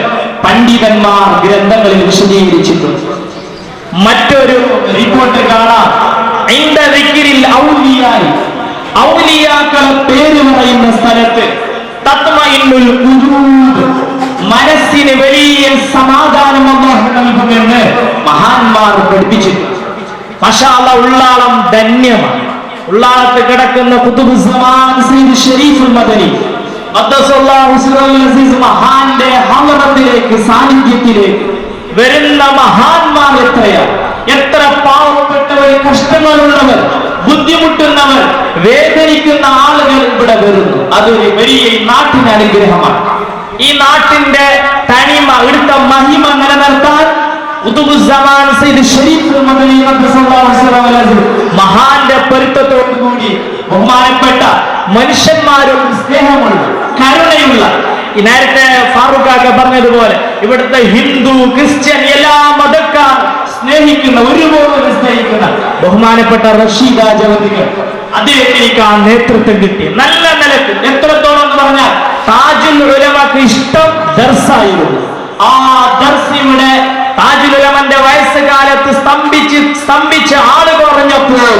പണ്ഡിതന്മാർ ഗ്രന്ഥങ്ങളിൽ വിശദീകരിച്ചിട്ടുണ്ട്. മറ്റൊരു റിപ്പോർട്ട് കാണാം, ഇന്ദ ദിക്രിൽ ഔലിയാഇ, ഔലിയാക്കളെ പേര് പറയുന്ന സ്ഥലത്ത് തത്മഇന്നുൽ ഖുലൂബ്, മനസ്സിന് വലിയ സമാധാനം അല്ലാഹു നൽകുമെന്ന് മഹാന്മാർ പഠിപ്പിച്ചിട്ടുണ്ട്. മാഷാ അല്ലാഹ്, ഉള്ളാളം ധന്യമാണ്. ഉള്ളാളത്ത് കിടക്കുന്ന ഖുതുബുസ്സമാൻ സയ്യിദ് ഷരീഫുൽ മദനി ഖദ്ദസല്ലാഹു സിറഹുൽ അസീസ് മഹാന്റെ ഹളറത്തിലേക്ക്, സാന്നിധ്യത്തിലേക്ക് വരുന്ന മഹാന്മാർ എത്രയാണ്! എത്ര പാവപ്പെട്ടവർ, കഷ്ടങ്ങളുള്ളവർ, ബുദ്ധിമുട്ടുന്നവർ, വേദനിക്കുന്ന ആളുകൾ ഇവിടെ വരുന്നു. അതൊരു വലിയ നാട്ടിന് അനുഗ്രഹമാണ്. ഈ നാട്ടിന്റെ തനിമ, ഇവിടുത്തെ മഹിമ നിലനിർത്താൻ ഖുതുബുസ്സമാൻ സയ്യിദ് ഷരീഫുൽ മദനി ഖദ്ദസല്ലാഹു സിറഹുൽ അസീസ് മഹാന്റെ പൊരുത്തത്തോടുകൂടി ബഹുമാനപ്പെട്ട മനുഷ്യന്മാരോട് സ്നേഹമുള്ള, കരുണയുള്ള, ഈ നേരത്തെ ഫാറൂഖ് പറഞ്ഞതുപോലെ ഇവിടുത്തെ ഹിന്ദു, ക്രിസ്ത്യൻ എല്ലാ മതക്കാർ സ്നേഹിക്കുന്ന, ഒരുപോലെ സ്നേഹിക്കുന്ന ബഹുമാനപ്പെട്ട റഷീദ ജവദികൾ, അദ്ദേഹത്തിലേക്ക് ആ നേതൃത്വം കിട്ടി. നല്ല നിലക്ക് എത്രത്തോളം എന്ന് പറഞ്ഞാൽ താജുൽ ഉലമക്ക് ഇഷ്ടം ദർസായിരുന്നു. ആ ദർസിയുടെ താജുൽ ഉലമന്റെ വയസ്സുകാലത്ത് സ്തംഭിച്ച ആളുകൾ പറഞ്ഞപ്പോൾ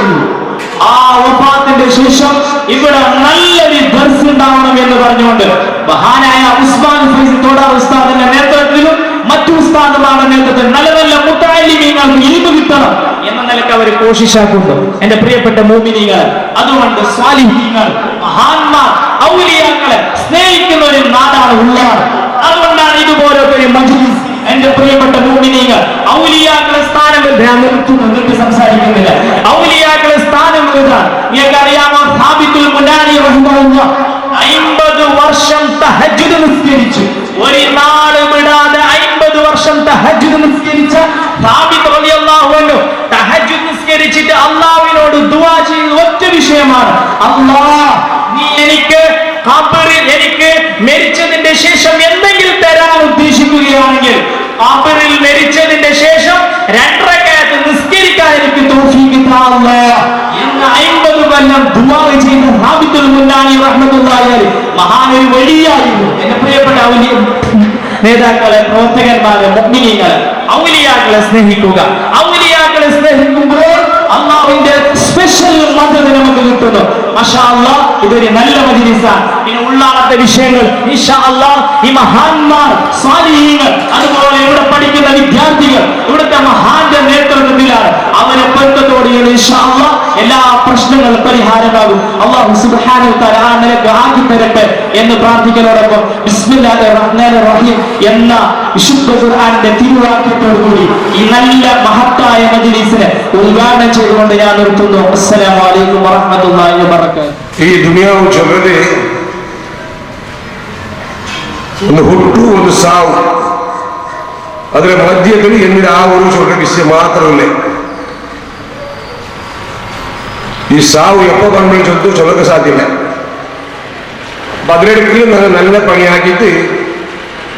ആ വഫാത്തിന്റെ ശേഷം ഇവിടെ നല്ലൊരു ദർസ് ഉണ്ടാവണം എന്ന് പറഞ്ഞുകൊണ്ട് മഹാനായ ഉസ്മാൻ ഫൈസി തോടാർ ഉസ്താദിന്റെ നേതൃത്വത്തിലും മറ്റു ഉസ്താദുമാരുടെ നേതൃത്വത്തിൽ നല്ല നല്ല മുത്തഅല്ലിമീങ്ങൾക്ക് ഇൽമു കിട്ടണം എന്ന നിലക്ക് അവർ കോശിഷാക്കുന്നു. എന്റെ പ്രിയപ്പെട്ട മുഅ്മിനീങ്ങൾ, അതുകൊണ്ട് സ്വാലിഹീങ്ങൾ, മഹാന്മാർ, ഔലിയാക്കളെ സ്നേഹിക്കുന്ന ഒരു നാടാണ് ഉള്ളാട്. അതുകൊണ്ടാണ് ഇതുപോലത്തെ ഒരു മജ്ലിസ്. എന്റെ പ്രിയപ്പെട്ട മുഅ്മിനീങ്ങൾ, ഔലിയാക്കളെ സ്ഥാനം നിർത്തി സംസാരിക്കുന്നില്ല. ഔലിയാക്കളെ സ്ഥാനം നിങ്ങൾക്കറിയാമോ? സാബിത്തുൽ മുനാനി റഹിമഹുല്ലാഹ് 50 വർഷം തഹജ്ജുദ് നിസ്കരിച്ചു. ഒരു നാൾ വിടാതെ 50 വർഷം തഹജ്ജുദ് നിസ്കരിച്ച സാബിത്ത് റളിയല്ലാഹു അൻഹു തഹജ്ജുദ് നിസ്കരിച്ചിട്ട് അല്ലാഹുവിനോട് ദുആ ചെയ്ത ഒറ്റ വിഷയമാണ്, അല്ലാഹ് നീ എനിക്ക് ഖബറിൽ എനിക്ക് മരിച്ചതിന്റെ ശേഷം എന്തെങ്കിലും തരാൻ ഉദ്ദേശിക്കുകയാണെങ്കിൽ ഖബറിൽ മരിച്ചതിന്റെ ശേഷം 2 റക്അത്ത് നിസ്കരിക്കാൻ എനിക്ക് തൗഫീഖ് താ അല്ലാഹ് എന്ന് 50 കൊല്ലം ദുആ ചെയ്ത സാബിത്തുൽ മുന്നാനി റഹ്മത്തുള്ളാഹി അലൈഹി മഹാനൊരു വലിയായിരുന്നു. എന്റെ പ്രിയപ്പെട്ട നേതാക്കളെ, പ്രവർത്തകന്മാരെ, മുഅ്മിനീങ്ങളെ, ഔലിയാക്കളെ സ്നേഹിക്കുക. ഔലിയാക്കളെ സ്നേഹിക്കുമ്പോൾ അല്ലാഹുവിന്റെ സ്പെഷ്യൽ മദദ് നമുക്ക് കിട്ടുന്നു. മാഷാ അല്ലാഹ്, ഇതൊരു നല്ല മജ്‌ലിസാണ്. ഇനി ഉള്ളാളത്തെ വിഷയങ്ങൾ ഇൻഷാ അല്ലാഹ് ഈ മഹാന്മാർ സ്വാലിഹീങ്ങൾ അതുപോലെ ഇവിടെ പഠിക്കുന്ന വിദ്യാർത്ഥികൾ ഇവിടുത്തെ മഹാന്റെ നേതൃത്വത്തിലാണ്. അവരെ പൊരുത്തത്തോടെയാണ് ഇൻഷാ അല്ലാഹ് എല്ലാ പ്രശ്നങ്ങളും പരിഹാരമാകും. അല്ലാഹു സുബ്ഹാനഹു വ തആല നിലക്ക് ആക്കി തരട്ടെ എന്ന് പ്രാർത്ഥിക്കുന്നതോടൊപ്പം ബിസ്മില്ലാഹിർ റഹ്മാനിർ റഹീം എന്ന വിശുദ്ധ ഖുർആന്റെ തിരുവാക്യത്തോടുകൂടി ഈ നല്ല മഹത്തായ മജ്‌ലിസിനെ ഉദ്ഘാടനം ചെയ്തുകൊണ്ട് ഞാൻ നിർത്തുന്നു. അസ്സലാമു അലൈക്കും വറഹ്മത്തുള്ളാഹി വബറകാതുഹു. ഈ ദുനിയാവ് ചൊല്ലല് ഒന്ന് ಹುಟ್ಟು ಒಂದು ಸಾವು, ಅದರ ಮಧ್ಯದಲ್ಲಿ ಎಂದಿನ ಆ ಒಂದು ಚೊಲ್ಲ ವಿಷಯ ಮಾತ್ರವಲ್ಲ. ഈ സാവ് എപ്പോ പറഞ്ഞു ചൊല്ലക്ക് സാധ്യമില്ല. അപ്പൊ അതിനിടയ്ക്ക് ഞങ്ങൾ നല്ല പണിയാക്കിയിട്ട്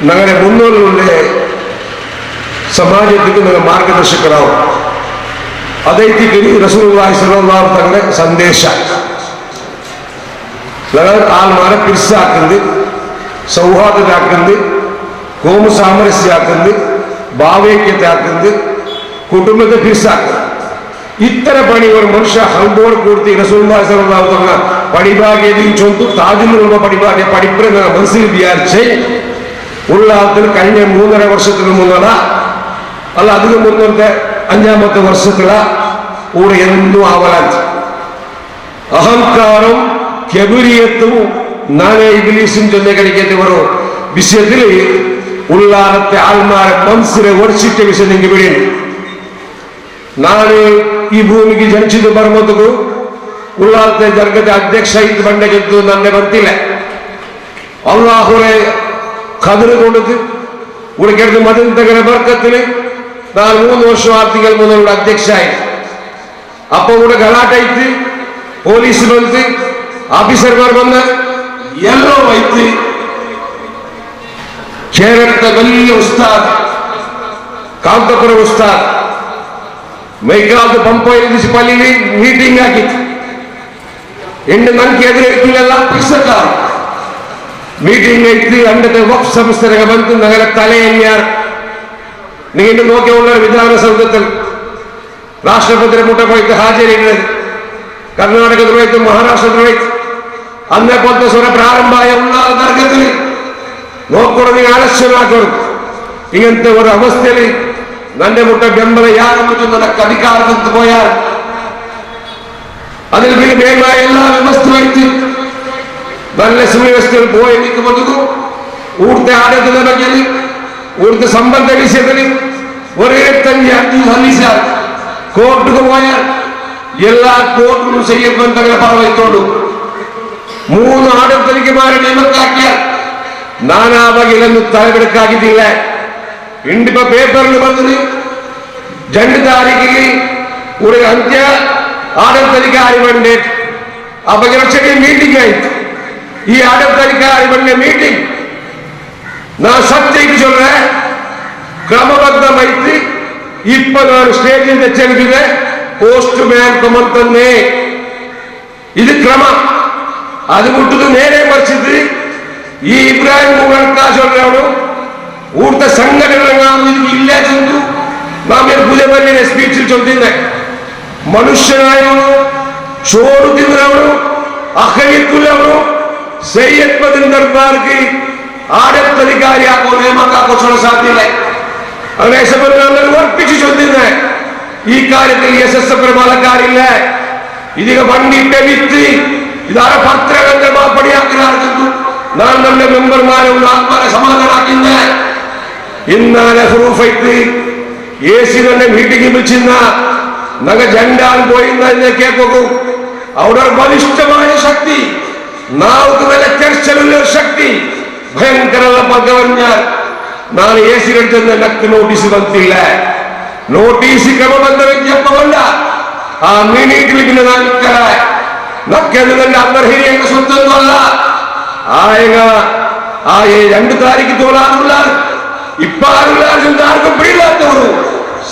ഞങ്ങളുടെ മുന്നോട്ടുള്ള സമാജത്തിക്ക് നിങ്ങൾ മാർഗദർശകരാവും. അതേക്ക് റസൂലുള്ളാഹി സ്വല്ലല്ലാഹു അലൈഹി തങ്ങളുടെ സന്ദേശ ഞങ്ങൾ ആൾമാരെ പിരിസാക്കുന്നത്, സൗഹാർദ്ദതാക്കുന്നത്, കോമ സാമരസ്യാക്കുന്നത്, ഭാവൈക്യത്താക്കുന്നത്, കുടുംബത്തെ പിരിസാക്കുന്നത്. ഇത്തരം പണി ഒരു മനുഷ്യ ഹൽബോട് കൊടുത്ത് റസൂലുള്ളാഹി സ്വല്ലല്ലാഹു അലൈഹി വസല്ലം പടിഭാഗ്യം ചൊന്തു താജുലുള്ള പടിഭാഗ്യ പഠിപ്പിക്കുന്ന മനസ്സിൽ വിചാരിച്ച് ഉള്ള ആൾത്തിൽ കഴിഞ്ഞ 3.5 വർഷത്തിന് മുന്നല്ല അല്ല അതിന് മുന്നത്തെ 5ാമത്തെ വർഷത്തില കൂടെ എന്നും ആവലാഞ്ച് അഹങ്കാരം ಕೆಬುರಿಯತ್ತು ನಾನೇ ಇಬ್ಲೀಸಿನ ಜೊತೆ ಕಡಿಕೆ ಬರೋ ವಿಷಯದಲ್ಲಿ ಉಳ್ಳಾರತ್ತೆ ಆಳ್ಮಾರ ಮನಸ್ಸಿನ ಒಡಿಸಿಟ್ಟ ವಿಷಯ ನಿಂಗೆ ಬಿಡಿ. ನಾನು ಈ ಭೂಮಿಗೆ ಜನಿಸಿದ ಬರ್ಮೋದಕ್ಕೂ ಉಳ್ಳಾರത്തെ ಜರ್ಗದ ಅಧ್ಯಕ್ಷ ಇದ್ದು ಬಂಡೆಗೆದ್ದು ನನ್ನೆ ಬರ್ತಿಲ್ಲ. ಅಲ್ಲಾಹುರೆ കതിര് കൊടുത്ത് ഉടക്കെടുത്ത് മതിന്തകര ബർക്കത്തിന് ഞാൻ 3 വർഷം ആർത്തികൾ മുതൽ ഇവിടെ അധ്യക്ഷയായി. അപ്പൊ ഇവിടെ ഗലാട്ടായിട്ട് പോലീസ് വന്ന് ഓഫീസർമാർ വന്ന് എല്ലോ വൈത്ത് കേരളത്തെ വലിയ ഉസ്താദ് കാന്തപുര ഉസ്താദ് മൈക്കാലത്ത് പമ്പയില് പള്ളിയിൽ മീറ്റിംഗ് ആക്കി എന്റെ നനക്ക് എതിരെടുക്കില്ല പിസക്കാർ മീറ്റിംഗ് ആയിട്ട് അണ്ടത്തെ വഖഫ് സംസ്ഥകൾ ಬಂದು ನಗರ തലയന്യാർ നിങ്ങൾ നോക്കിയുള്ള വിധാനസൗധത്തിൽ രാഷ്ട്രപതിയുടെ മുട്ട പോയിട്ട് ഹാജരിക്കുന്നത് കർണാടകത്തിൽ പോയിട്ട് മഹാരാഷ്ട്രത്തിൽ പോയിട്ട് അന്നേ പോലത്തെ സ്വര പ്രാരംഭമായ ഉന്നതർഗത്തിൽ നോക്കണം, നിങ്ങൾ ആലസ്യമാക്കണം. ഇങ്ങനത്തെ ഒരു അവസ്ഥയിൽ നന്റെ മുട്ട ബെമ്പല യാരും നടക്ക് അധികാരത്തിൽ പോയാൽ അതിൽ പിന്നെ വേഗമായ എല്ലാ വ്യവസ്ഥയായിട്ട് നല്ല സുവ്യവസ്ഥയിൽ പോയി നിൽക്കുമ്പോൾ ഊർത്തെ ആരോഗ്യത്തിന്റെ ಬಗ್ಗೆ ഊർത്തെ സംബന്ധ വിഷയത്തിൽ ഒരേ തന്നെ അർജി സല്ലിച്ചാൽ കോർട്ടുക്ക് പോയാൽ എല്ലാ കോർട്ടിലും ചെയ്യപ്പെട്ടവരെ പറവത്തോടും 3 ആടത്തലിക്കുമാരെ നിയമക്കാക്കിയാൽ നാനാ വകയിലൊന്നും തലവെടുക്കാക്കിയിട്ടില്ല. ഇന്നിപ്പോ പേപ്പറിൽ വന്നത് 2 താരീഖിൽ ഒരു അന്ത്യ ആടത്തലിക്കാരി വേണ്ടി അപകട മീറ്റിംഗ് ആയിട്ട് ഈ ആടത്തലിക്കാരി വേണ്ട മീറ്റിംഗ് நான் சத்தியக்கு சொல்றேன், ಕ್ರಮಬದ್ಧమైతే இப்ப நான் ಸ್ಟೇಜಿಂದ ಚೆಲ್ಲಿದೆ പോസ്റ്റ് മാൻ കമൽ തന്നെ ഇത് ക്രമം. അത് വിട്ടത് നേരെ മറിച്ചത് ഈ ഇബ്രാഹിം മുഗൾക്കാ ചൊല്ലാണ് ഊർത്തെ സംഘടനകൾ ഇല്ല ചെന്നു നാം പുതിയ വലിയ സ്പീച്ചിൽ ചൊല്ലുന്ന മനുഷ്യനായവനോ ചോറ് തിന്നവനോ അഹലിക്കുള്ളവനോ സയ്യദ്ബദിൻ ദർബാർക്ക് ആടത്തധികാരിയാക്കോ നിയമക്കാക്കോ ചൊല്ല സാധ്യല്ല. അങ്ങനെ ഉറപ്പിച്ചു ചൊല്ലുന്ന ഈ കാര്യത്തിൽ SSF പാലക്കാരില്ല. ഇതിക വണ്ടിട്ട് വിറ്റ് ഇതാര പത്രകന്റെ പടിയാക്കിനാർക്കുന്നു നാം നമ്മുടെ മെമ്പർമാരെ ആത്മാരെ സമാധാനാക്കുന്ന ഇന്ന നെഹ്റൂഫൈത്ത് AC തന്നെ മീറ്റിംഗ് വിളിച്ചിരുന്ന നഗ ജണ്ടാൽ പോയിന്ന് കേൾക്കൂ. അവിടെ ബലിഷ്ഠമായ ശക്തി, നാവുക്ക് വില ചർച്ചലുള്ള ശക്തി, ഭയങ്കര പകവഞ്ഞാൽ ನಾನು ಎಸಿ ಹಿಡಿದ ನಕ್ಕೆ ನೋಟಿಸ್ ಬಂತಿಲ್ಲ. ನೋಟಿಸ್ ಕ್ರಮ ಬಂದ ವ್ಯಕ್ತಿಯಪ್ಪ ಬಂದ ಆ ಮೀನಿಟ್ಲಿಗಿನ ನಕ್ಕೆ అందరు ಹಿರಿಯಂಗ ಸೊತ್ತದ್ದು ಅಲ್ಲ. ആയക ആ 2 താരീഖ് തോലാറുള്ളാർ ഇപ്പാറുള്ളാർ ആർക്കും പിടിയില്ലാത്തവരും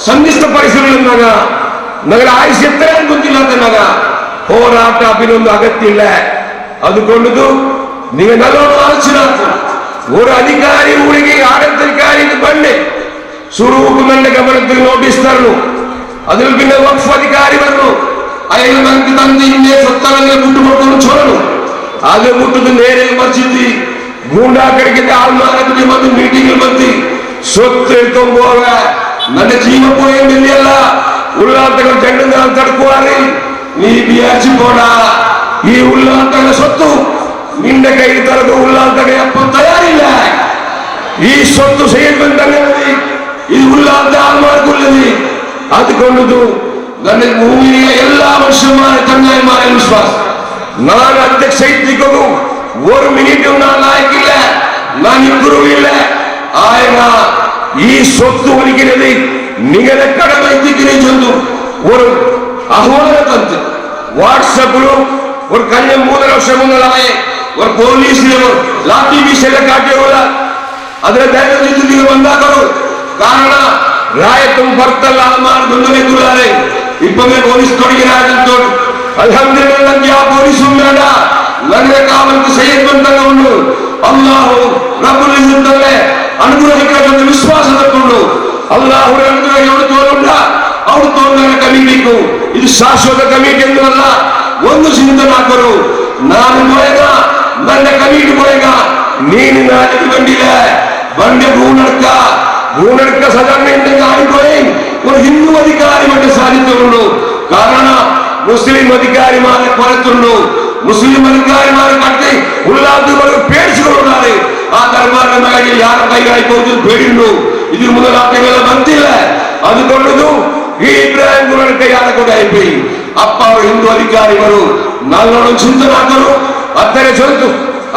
സന്ധിഷ്ട പരിസരങ്ങളുണ്ടാക നഗര ആയുസ് എത്രയും കുഞ്ഞില്ലാത്തനാಗ ಹೋರಾಟ ಅಭಿನೊಂದು ಅಗತ್ಯ ಇಲ್ಲ. അതുകൊണ്ടു നിങ്ങൾ നല്ലോണം ആലോചിച്ചു. ഒരു അധികാരി ഊരികെ ആಡಳಿತಾಧಿಕಾರಿಗೆ ಬಂಡೆ സ്വരൂപ് ನನ್ನ ಗಮನത്തിൽ നോട്ടീസ് തരുന്നു. അതിൽ പിന്നെ വഖഫ് അധികാരി വന്നു. അയാൾ നമുക്ക് തന്റെ ഇന്നെ സ്വത്തങ്ങളെ മുട്ടുകൊടുക്കുന്നു ചോദनु. അത് മുട്ടത് നേരെ മറിച്ചിട്ട് ഗൂണ്ടാക്കടിക്കുന്ന ആൾമാരെ വന്ന് മീറ്റിംഗിൽ വന്ന് സ്വത്ത് എടുക്കുമ്പോൾ ನನ್ನ ಜೀವ പോയെന്നില്ല ഉള്ളാത്തകൾ ജണ്ടുകൾ തടുക്കുവാറ് നീ വിചാരിച്ചുപോട ഈ ഉള്ളാത്തകളുടെ സ്വത്ത് നിന്റെ കയ്യിൽ തരത് ഉള്ളാത്തകളെ അപ്പം തയ്യാറില്ല. ഈ സ്വത്ത് ചെയ്യുമ്പോൾ തന്നെ ഇത് ഉള്ളാത്ത ആൾമാർക്കുള്ളത്. അതുകൊണ്ടു ನನ್ನ ಭೂಮಿಯ ಎಲ್ಲಾ ಮನುಷ್ಯಮಾರ ತಂಗಾಯಿಮಾರ ವಿಶ್ವಾಸ ನಾನು ಅಧ್ಯಕ್ಷ ಇದ್ದಿಕೊಂಡು 1 ಮಿನಿಟ್ ನಾನು ಲಾಯಕ್ಕಿಲ್ಲ, ನಾನು ಇಬ್ಬರು ಇಲ್ಲ. ಆಯನ ಈ ಸ್ವತ್ತು ಒಲಿಕ್கிறது ನಿಗದ ಕಡಿಮೆ ಇದ್ದಿದ್ದೀನಿ ಚಂದು ஒரு அகோர தந்து வாட்ஸ்அப்ல ஒரு கண்ண 3 வருஷம் முன்னாலே ஒரு போலீஸ் ಲಾಠಿ ಬೀಸೆಲ್ಲ ಕಾಟಿರೋಲ್ಲ. ಅದರ ಧೈರ್ಯದಿಂದ ನೀವು ಬಂದಾಕರು ಕಾರಣ ರಾಯತಂ ಬರ್ತಲ್ಲ ಮಾಡ್ಕೊಂಡೇ ತುಲಾರೆ ಇಪ್ಪಮೇ ಪೊಲೀಸ್ ತೊಡಗಿರಾದಂತೋ ಅಲ್ಹಮ್ದುಲಿಲ್ಲಾಹ್ ನನಗೆ ಆ ಪೊಲೀಸ್ ಉಂಟಾಡ ನನಗೆ ಕಾವಲಿಗೆ ಸೈಯದ್ ಬಂದಾಗ ಉಂಟು. ಅಲ್ಲಾಹು ರಬ್ಬುಲ್ ಇಜ್ಜತ್ತಲ್ಲೇ ಅನುಗ್ರಹಿಕರನ್ನು ವಿಶ್ವಾಸ ತಕ್ಕೊಂಡು ಅಲ್ಲಾಹು ಅನುಗ್ರಹ ಎವಡು ತೋರುಂಡ ಅವರು ತೋರಣ ಕಮಿಟಿಗೂ ಇದು ಶಾಶ್ವತ ಕಮಿಟಿ ಎಂದು ಅಲ್ಲ. ಒಂದು ಚಿಂತನೆ ಹಾಕರು ನಾನು ಮೊಳೆಗ ನನ್ನ ಕಮಿಟಿ ಮೊಳೆಗ ನೀನು ನಾಳೆಗೆ ಬಂದಿಲ್ಲ ಬಂಡೆ ಭೂನಡ್ಕ ಸದನ ಆಡಿಕೊಳ್ಳಿ ഒരു ഹിന്ദു അധികാരിയുടെ സാന്നിധ്യമുള്ളൂ. കാരണം മുസ്ലിം അധികാരിമാരെ പുറത്തുള്ളൂ. മുസ്ലിം അധികാരിമാരെ കട്ടി ഉള്ളാത്തവർ പേടിച്ചുകൊണ്ടാണ് ആ ദർബാറിന്റെ മേഖലയിൽ ಯಾರ ಕೈಗಾಯಿ ಹೋಗಿ ಬೇಡಿಂಡು ಇದು ಮೊದಲಾಟಗಳ ಬಂದಿಲ್ಲ. അതുകൊണ്ടു ಈ ಇಬ್ರಾಹಿಂ ಗುರುಗಳ ಕೈಯಾರ ಕೂಡ అయిపోయి ಅಪ್ಪ ಅವರು ಹಿಂದೂ ಅಧಿಕಾರಿಗಳು ನಲ್ಲೋಣ ಚಿಂತನಾಕರು ಅತ್ತರೆ ಚೊಂತು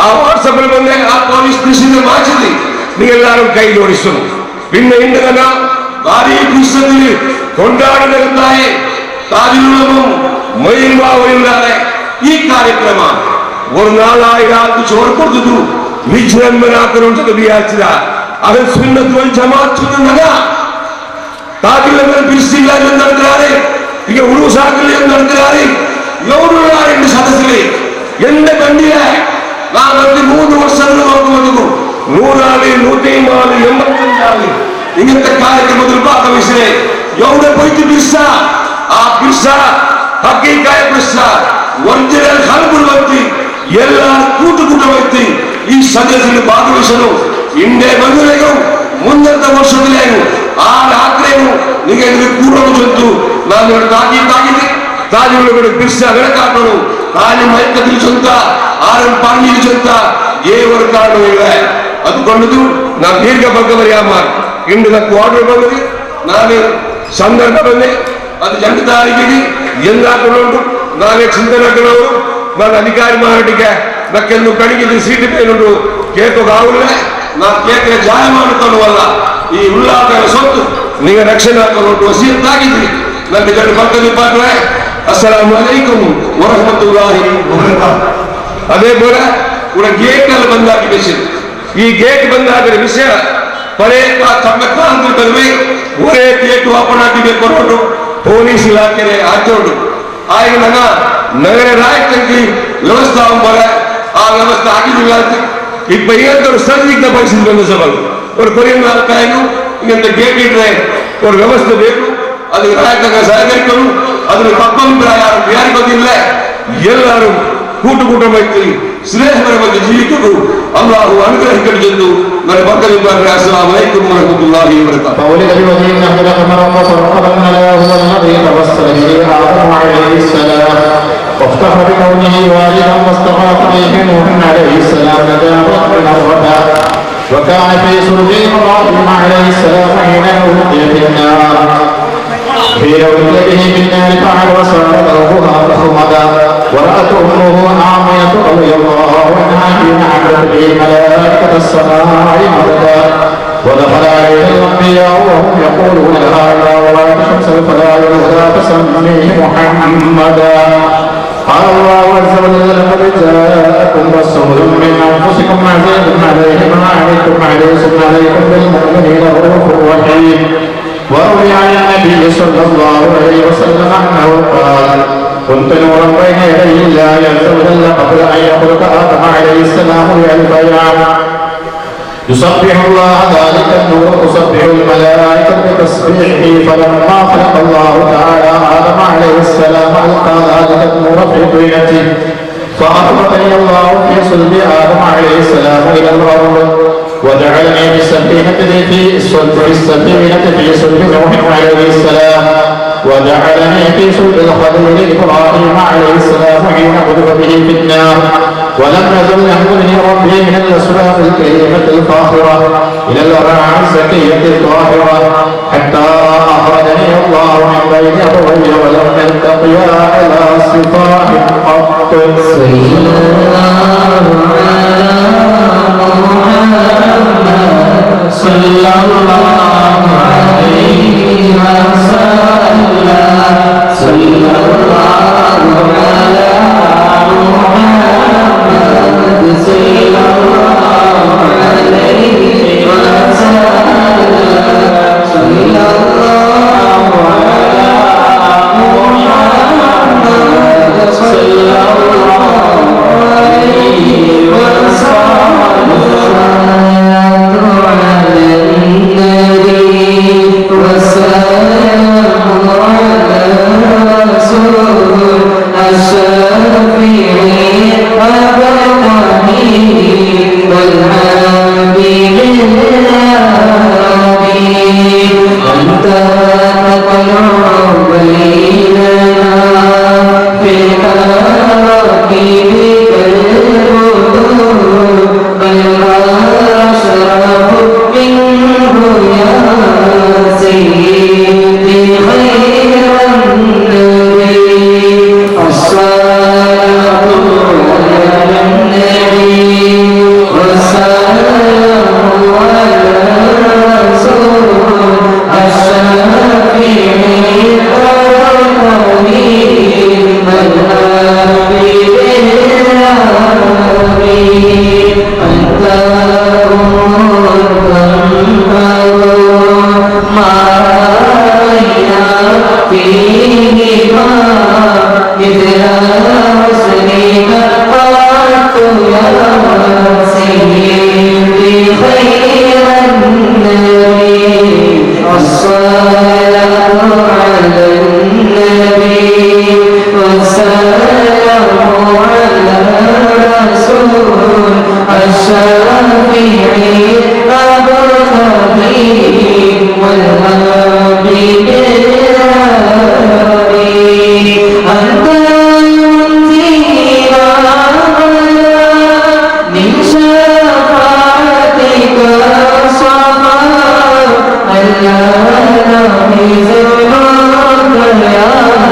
ಆ ವಾಟ್ಸಪ್ ಬಂದೆ ಆ ಪೊಲೀಸ್ ಸ್ಟೇಷನ್ ಮಾಚಿದಿ ನೀವೆಲ್ಲರೂ ಕೈ ಜೋಡಿಸು. പിന്നെ ಇಂದನ ഭാരി പുസ്തകത്തിൽ കൊണ്ടാടുന്നതായ താജിലുള്ളതും മൊയ്യുമാവുണ്ടായ ഈ കാര്യക്രമ ഒരു നാളായി രാത്രി ചോറ് കൊടുത്തു വിജൃംഭനാക്കണമെന്ന് വിചാരിച്ചത അത് സുന്നത്ത് വൽ ജമാഅത്ത് നഗ താജിലുള്ളവർ ബിസ്മില്ലാ നടത്തുകാരെ ಈಗ ಉರುಸಾಕಲಿ ನಡೆದಿದ್ದಾರೆ. ಎವರುಳ್ಳ ಸದಸ್ಯರೇ എന്റെ കണ്ടില്ല ನಾನು 3 ವರ್ಷಗಳು ಹೋಗುವುದು 100 150 85 ഇങ്ങനത്തെ കാര്യക്രമത്തിൽ ഭാഗവഹിച്ചേ എവിടെ പോയിട്ട് ബിർസ ആ ബിർസ ഹക്കീക്കായ ബിർസ ഒറിജിനൽ ഹൽബുൽ വ്യക്തി എല്ലാ കൂട്ടുകൂട്ട വ്യക്തി ഈ സദസ്സിൽ ഭാഗവഹിച്ചു. ഇന്ത്യ ಬಂದಿರೆಗೂ ಮುಂದಿನ ವರ್ಷದಲ್ಲೇನು ಆ ರಾತ್ರಿಯೂ ನಿಮಗೆ ಕೂಡಲು ಜೊತ್ತು ನಾನು ತಾಗಿದೆ ತಾಜುಗಳು ಬಿರ್ಸ ಬೆಳಕಾಟರು ತಾಲಿ ಮೈಕത്തിൽ ಚೊಂತ ಆರಂ ಪಾಣಿಯಲ್ಲಿ ಚೊಂತ ಏವರ ಕಾರಣವಿಲ್ಲ. അതുകൊണ്ടു ನಾನು ದೀರ್ಘ ಬಗ್ಗವರಿಯಾಮ ಇಂದು ನಕ್ಕು ಆರ್ಡರ್ ಬಂದಿದೆ ನಾನು ಸಂದರ್ಭ ಬಂದೆ ಅದು ಜನತಾರಿಗೆ ಎಂದಾಕೊಂಡು ನಾನೇ ಚಿಂತನೆಗಳು ನಾನು ಅಧಿಕಾರಿ ಮಾಡಿಗೆ ನಕ್ಕೆಂದು ಕಣಿಗೆ ಸೀಟು ಪೇನುಂಟು ಕೇಕೋಗಾವುಲ್ಲ ನಾ ಕೇಕರೆ ಜಾಯ ಮಾಡಿಕೊಳ್ಳುವಲ್ಲ ಈ ಉಳ್ಳಾಟಗಳ ಸೊತ್ತು ನೀವು ರಕ್ಷಣೆ ಹಾಕೊಂಡು ವಸೀಯತ್ತಾಗಿದ್ರಿ ನನ್ನ ಜನ ಪಕ್ಕದಲ್ಲಿ ಪಾಟ್ರೆ ಅಸ್ಸಲಾಮು ಅಲೈಕುಂ ವರಹಮತುಲ್ಲಾಹಿ ವಬರಕಾತುಹು. അതേപോലെ ഇവിടെ ഗേറ്റുകൾ ബന്ധാക്കി വെച്ചത് ഈ ഗേറ്റ് ബന്ധാക്കിയ വിഷയ പഴയ ചമ്മക്കാലത്തിൽ വരുവേ ഒരേ ഗേറ്റ് ഓപ്പൺ ആക്കിಬೇಕು ಪೊಲೀಸ್ ಇಲಾಖೆ ಹಾಕಿಕೊಂಡು ಆಗ ನಗರ ರಾಯಕರಿಗೆ ವ್ಯವಸ್ಥೆ ಆಗುമ്പോൾ ಆ ವ್ಯವಸ್ಥೆ ಆಗಿಲ್ಲ. ഇപ്പൊ ഇങ്ങനത്തെ ഒരു സന്ദിഗ്ധ പരിസ്ഥിതി വന്ന സഭകൾ ഒരു കൊറിയൻ ആൾക്കാരും ഇങ്ങനത്തെ ഗേറ്റ് ഇട്ടേ ഒരു വ്യവസ്ഥ ಬೇಕು. ಅದು ರಾಯಕರಿಗೆ ಸಹಕರಿಸಲು ಅದರ ತಪ್ಪಭಿಪ್ರಾಯ ಯಾರು ಗೊತ್ತಿಲ್ಲ. ಎಲ್ಲರೂ ಕೂಟ ಮೈತ್ರಿ ಸ್ನೇಹದ ಬಗ್ಗೆ ಜೀವಿತಕ್ಕೂ ಅಲ್ಲಾಹು ಅನುಗ್ರಹಿಸಿದ್ದು ನನ್ನ ಪಕ್ಕದಲ್ಲಿ ಅಸ್ಸಲಾಮು ಅಲೈಕುಂ ವರಹಮತುಲ್ಲಾಹಿ ವಬರಕಾತುಹು. وافتخر بكونه والدا واستغاث به نوح عليه السلام نجاه من الربا وكان في صلب ابراهيم عليه السلام حين القي في النار في ليلته بالنار فعل وسار ضربها فخمدا ورأت امه عامية رضي الله عنها حين عبدت به ملائكة السماء مددا ودخل عليه الأنبياء وهم يقولون هذا ورأيت شمسا فلا يهدى فسميه محمدا. قال الله عز وجل لقد جاءكم رسول من أنفسكم عزيز عليه ما عنتم حريص عليكم بالمؤمنين رؤوف رحيم. وروي عن النبي صلى الله عليه وسلم أنه قال كنت نورا بين يدي الله عز وجل قبل أن يخلق آدم عليه السلام بألف عام. يسبح الله ذلك النور تسبح الملائكة بتسبيحه. فلما خلق الله تعالى آدم عليه السلام ألقى ذلك النور في طينته فأخرجني الله في صلب آدم عليه السلام إلى الأرض وجعلني بالسفينة في صلب نوح عليه السلام وجعلني في صلب الخليل إبراهيم عليه السلام حين قذف به في النار. ولم يزل يحملني ربي من الأسباب الكريمة الفاخرة إلى الأرواح الزكية الطاهرة حتى أخرجني الله من بين أبوي ولم نلتقيا على صفاح قط. صلى الله عليه وسلم صلى الله على محمد صلى الله عليه وسلم صلى الله على محمد صلى الله عليه يا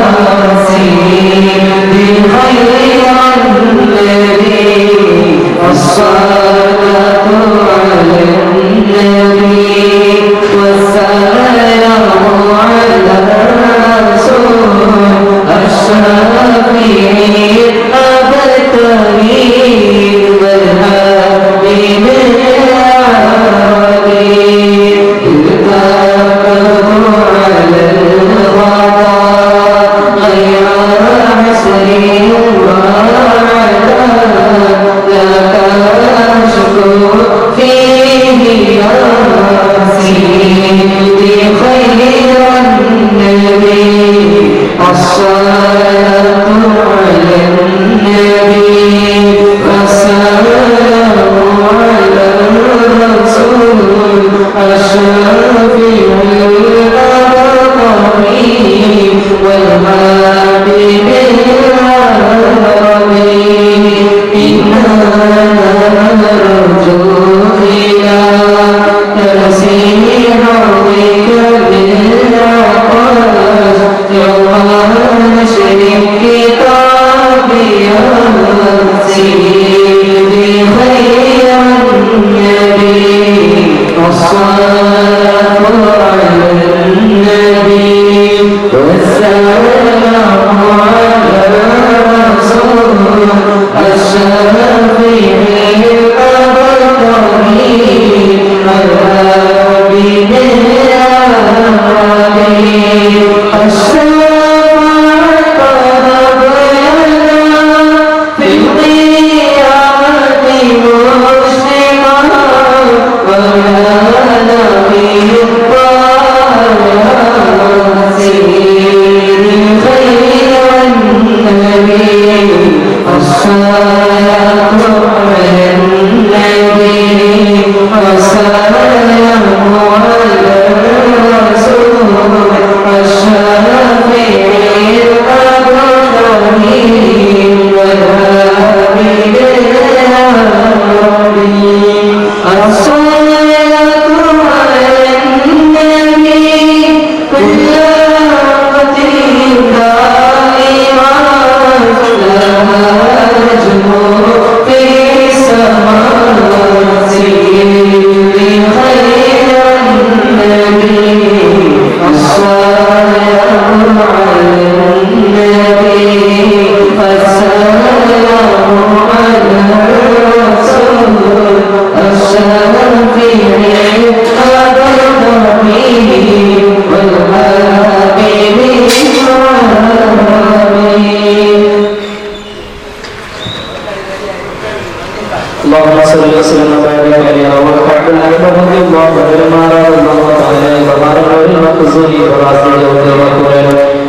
اللهم صل وسلم وبارك عليه وارحم الأئمة الله وجمع الله تعالى وبارك المقصود وراسل وتوكل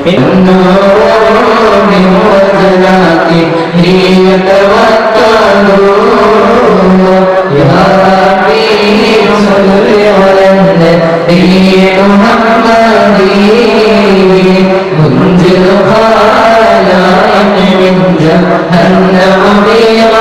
النور من وجنات يتوكلون يا ربي صل على النبي محمد منزل خلائق من جهنم بغدي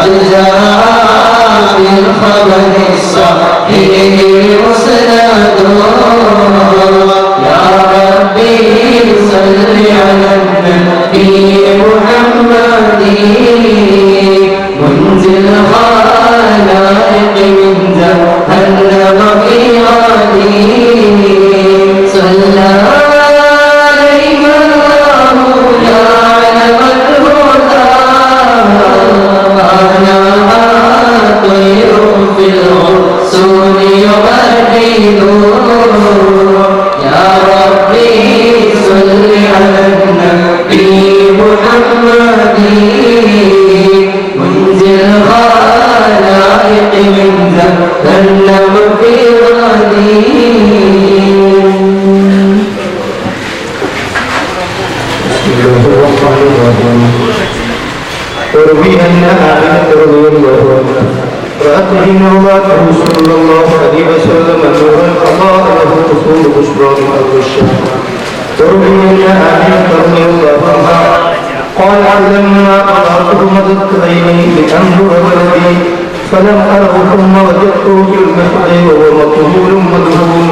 قد جاء الخبر الصحيح مسند يا ربي صل على النبي محمد منزل الخلائق من جهنم في غادي صلى عليه الله يا علم الهدى أنا طير في الغصون يبدل يا ربي صل على النبي محمد منزل الخلائق من جهنم في غادي وروي أن عائشة رضي الله عنها رأت حين وضعته صلى الله عليه وسلم نورا أضاء له أصول بشرى من أرض الشام. وروي أن عائشة رضي الله عنها قالت لما أضعته مددت عيني لأنظر ولدي فلم أره ثم وجدته في المسجد وهو مقبول مذهول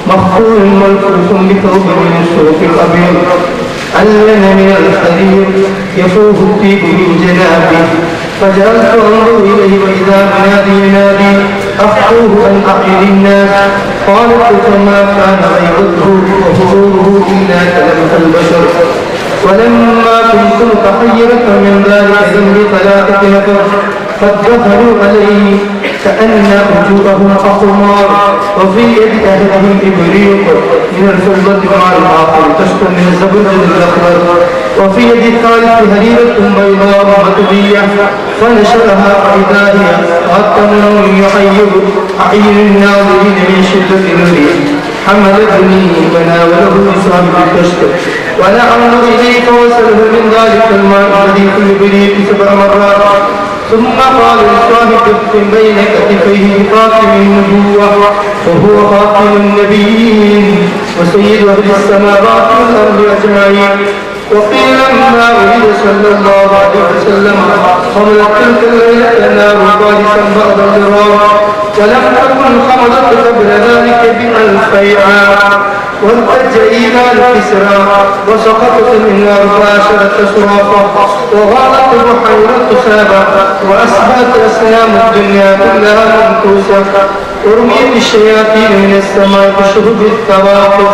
مخطوط ملفوف بثوب من السوق الأبيض علن من الحرير يفوه الطيب من جنابه فجعلت انظر اليه واذا منادي ينادي اخطوه ان اعيد الناس قالت فما كان غيظته وفروره الا كلمه البشر ولما كنت متحيرة من ذلك ذنب ثلاثة نفر قد دخلوا علي كأن وجوههم أقمار وفي يد أحدهم إبريق من الفضة مع الآخر تشكو من الزبرجد الأخضر وفي يد الثالث هريرة بيضاء مطبية فنشرها فإذا هي غطم يحير أعين الناظرين من شدة الريح حملتني وناوله بصاحب الكشف وأنا أنظر إليك وسله من ذلك الماء الذي في الإبريق 7 مرات ثم قال لصاحب بين كتفيه خاتم النبوة وهو خاتم النبيين وسيد أهل السماوات والأرض أجمعين. وقيل لما ولد صلى الله عليه وسلم حملت تلك الليلة النار خالصا بعد الضرار ولم تكن حملت قبل ذلك ب1000 عام وارتج إيمان كسرى وسقطت النار 10 صرافا وغالت بحيرة سابا وأصبحت أسلام الدنيا كلها منكوسة ورميت الشياطين من السماء بشهب الثواقب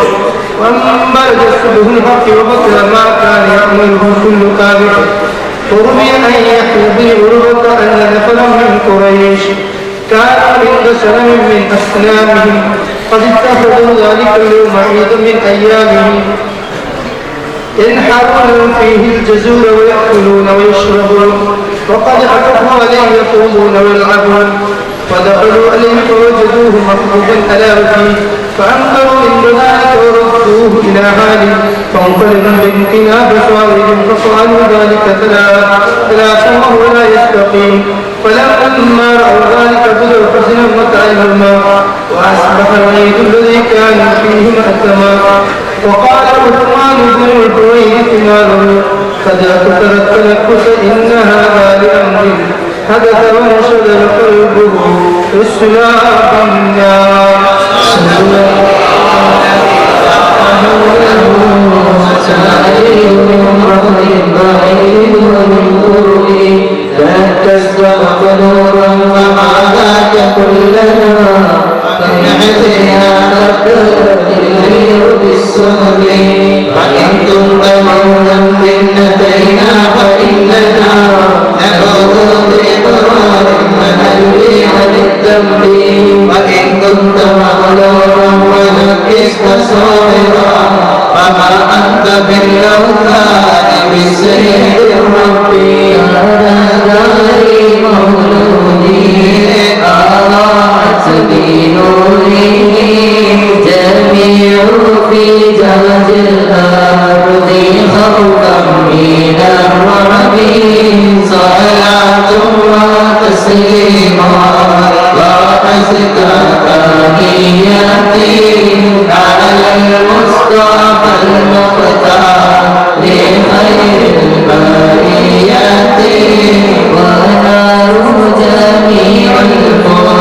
وانبرد سبه الحق وبطل ما كان يعمله كل كاذب ورمي أن يحيى بن عروة أن نفرا من قريش كان عند سلم من أسلامهم قد اتخذوا ذلك اليوم عيدا من أيامهم ينحرون فيه الجزور ويأكلون ويشربون وقد عكفوا عليه يقومون ويلعبون فدخلوا عليه فوجدوه مخبوبا على وجهه فأنكروا عند ذلك وردوه إلى حاله فانقلبوا بانقلاب صالحهم ففعلوا ذلك 3 وهو لا يستقيم فلما رأوا ذلك بدوا حزنا وتعبوا الماء وأصبح العيد الذي كانوا فيه مأتما وقال عثمان بن الحويرث ماله قد أكثر التنكس إن هذا لأمر حدث وانشد قلبه في السلاح النار لا تستغف نورا وما ذاك كلنا فنعتها تبتغي بالسهل وإن كنت مولا بنتينا فإننا نعوذ بإقرار ونلوي بالذنب وإن كنت مغلورا ونكست صابرا فما أنت بالأوثان بسيد ربي هذا داري مولودي أضاعت بنوري جميع في جهد الأرض خوفا من الرعب صلاة وتسليما وأزكى تحياتي على المصطفى المختار لخير البريات ونار جميع الفرق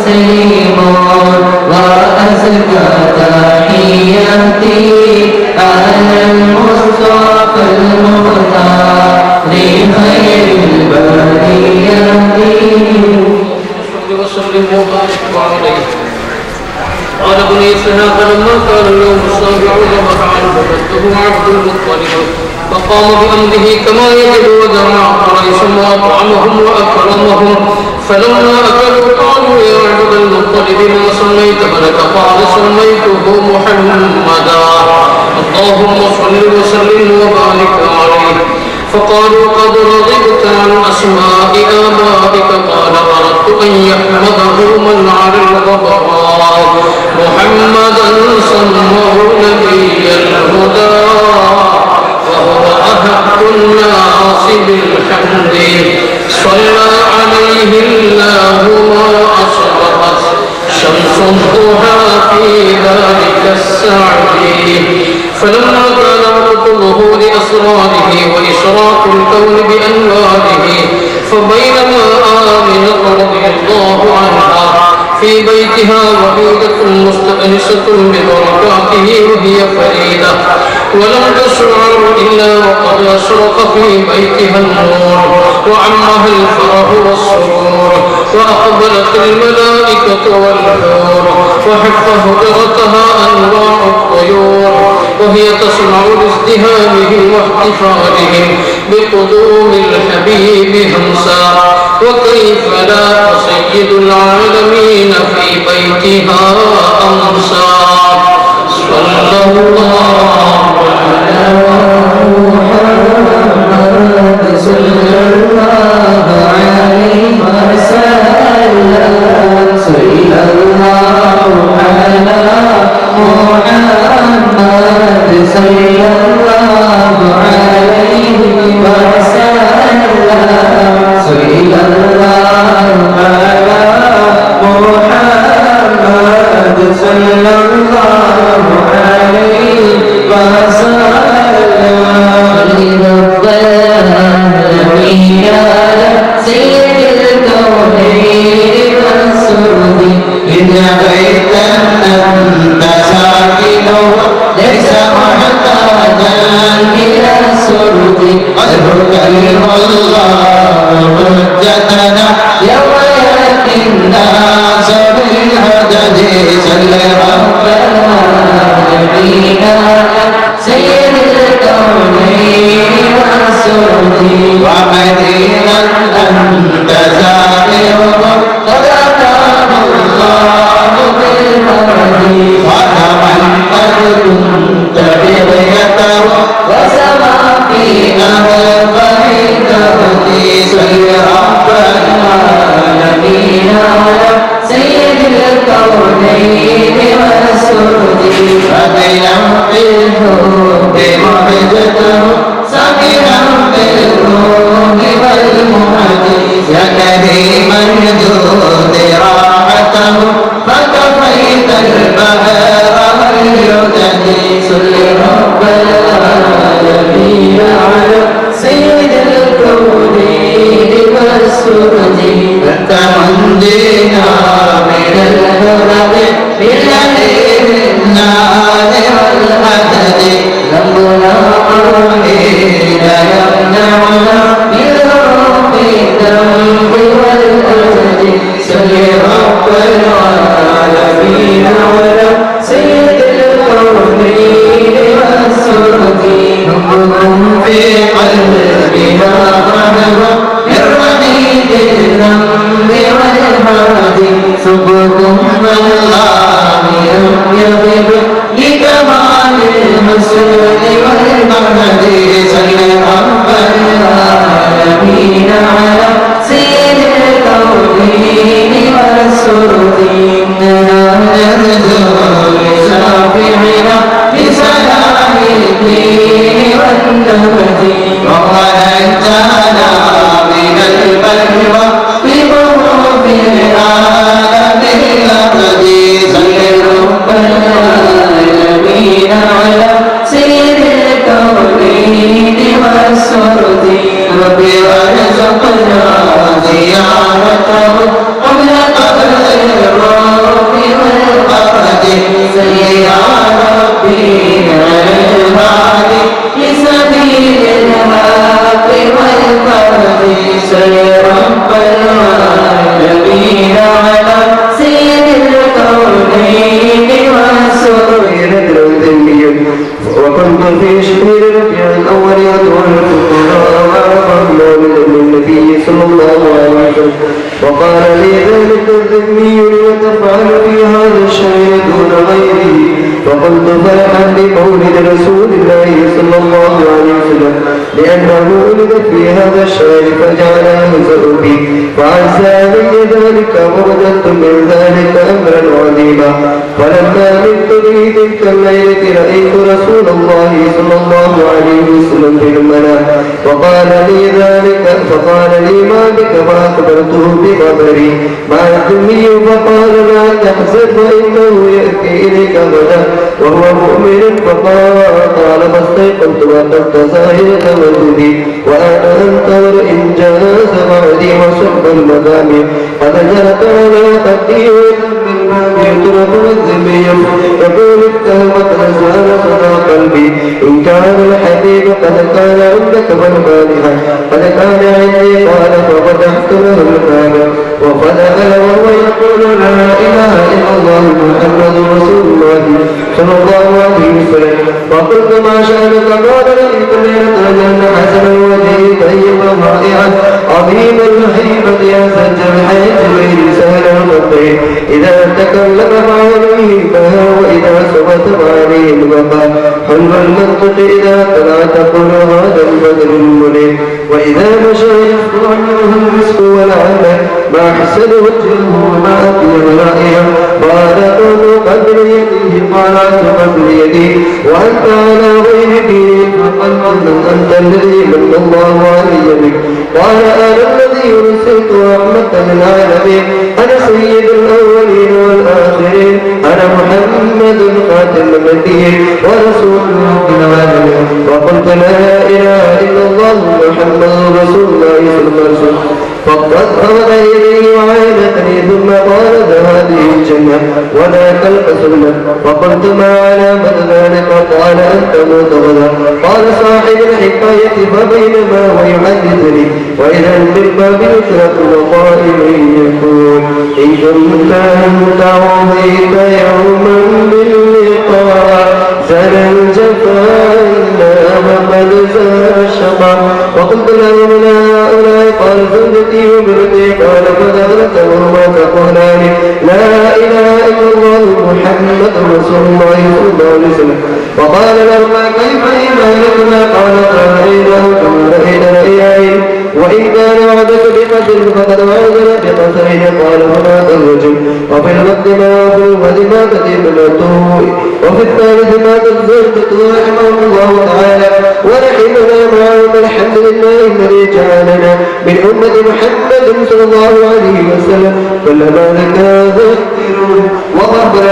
تسليم وأزكى تحياتي على المصطفى المختار لخير البرية صل وسلم وبارك عليه. قال ابن إسحاق لما كان اليوم السابع ذبح عنه جده عبد المطلب فقام بأمره كما يجب ودعا قريش وأطعمهم وأكرمهم فلما أكلوا قالوا يا عبد المطلب ما سميت ولك قال سميته محمدا اللهم صل وسلم وبارك عليه. فقالوا قد رغبت عن أسماء آبائك قال أردت أن يحمده من على الغبراء محمدا سماه نبي الهدى وهو أحق الناس بالحمد صلى عليه الله ما أشرقت شمس الضحى في ذلك السعد. فلما كان وقت ظهور أسراره وإشراق الكون بأنواره فبينما آمنة رضي الله عنها في بيتها وحيدة مستأنسة ببركاته وهي فريدة ولم تشعر إلا وقد أشرق في بيتها النور وعمها الفرح والسرور وأقبلت الملائكة والحور وحف هجرتها أنواع الطيور وهي تسمع لازدهامهم واحتفالهم بقدوم الحبيب همسا وكيف لا سيد العالمين في بيتها أمسا. صلى الله على محمد صلى الله عليه وسلم صلى الله على محمد صلى الله عليه وسلم صلى الله على محمد صلى الله عليه وسلم. رب العالمين يا سيد الكونين والسرد إن بيتا أنت ساكنه ليس محتاجا إلى السرد أذكرك الله حجتنا يوم يأتي الناس بالعدد صل رب العالمين سيد الكونين والسرد ومدينة أنت زائره قد أتاه الله بالمرد وكمن قد كنت بغيته وسما في أهل صل رب العالمين سيد الكونين والسرد فبينقله بمحجته سمعا بالروح والمهد يا كريم الجود راحته فكفيت البهر واليدد صل رب العالمين على سيد الكونين والسرد أنت منجينا من الهرب بالأليم النار والأسد ذنبنا حين يمنعنا بالروح الذنب والأسد صل رب العالمين على سيد الكونين والسرد حبكم في قلبنا غنما من رميد الذنب والحرد حبكم الله يغيب لكمال الحسن والمهد صل رب العالمين على سيد الكونين والسرد إننا نرجو لشافعنا بسلام الدين والنهد وهو نجانا من البلوى بظروف العالم الأبدي تفعل في هذا الشيء دون غيره؟ فقلت فرحا بمولد رسول الله صلى الله عليه وسلم لأنه ولد في هذا الشهر فجعل يهزأ به فعسى علي ذلك ووجدت من ذلك أمرا عظيما. فلما مت به تلك الليلة رأيت رسول الله صلى الله عليه وسلم في المنام فقال لي ما بك؟ فأخبرته بخبري مع الدمي فقال لا تحزن فإنه يأتي إليك غدا وهو مؤمن. فقال فاستيقظت وقد تزاهرت وجهي وأنا أنتظر إن جاز بعدي وصحب المدامع قد جرت على خدي بالباب يطرق الزمي يقول افتح وقد زال صدى قلبي إن كان الحبيب قد كان عندك فالفاتحة قد كان عندي. قال ففتحت له الباب وفتح وهو يقول لا إله إلا الله محمد رسول الله صلى الله عليه وسلم. فقلت ما شأنك؟ قال رأيت ليلة الجنة حسن الوجه طيبا رائعا عظيم الهيبة يا سج الحياة غير سهل الخطين إذا تكلم فعليه فها وإذا سبت فعليه الوقار حلم المنطق إذا طلعت قل هذا البدر المنير وإذا مشى يخطر عنه المسك والعمل ما أحسن وجهه وما أطيب رأيه. قال قوم قبل يديه قال قبل يدي وأنت على غير دين فقل من أنت الذي من الله علي بك. قال أنا الذي أرسلت رحمة للعالمين أنا سيد الأولين والآخرين أنا محمد خاتم النبيين ورسول رب العالمين. وقلت لا إله إلا الله محمد رسول الله صلى الله عليه وسلم. فقد فرد إليه وعينتني ثم قال هذه الجنة وذاك الحسنة. فقلت ما علامة ذلك؟ قال أنت موت غدا. قال صاحب الحكاية فبينما هو يحدثني وإذا بالباب يترك وقائل يقول إن كنت أنت رضيت يوما باللقاء زل الجفا إلا وقد زال الشقاء. وقلت له من هؤلاء؟ قال زوجتي وابنتي. قال فدخلت وهما تقولان لا إله إلا الله محمد رسول الله صلى الله عليه وسلم. وقال لهما كيف إيمانكما؟ قال رأينا رأيين وإن كان وعدك بقدر فقد وعدنا بقدرين. قال هناك الرجل وفي الوقت ما وفي الوقت ما تتبنته وفي الثالث ما تزوجته رحمه الله تعالى ورحمنا معهم. الحمد لله الذي جعلنا من أمة محمد صلى الله عليه وسلم. كلما ذكر وقبل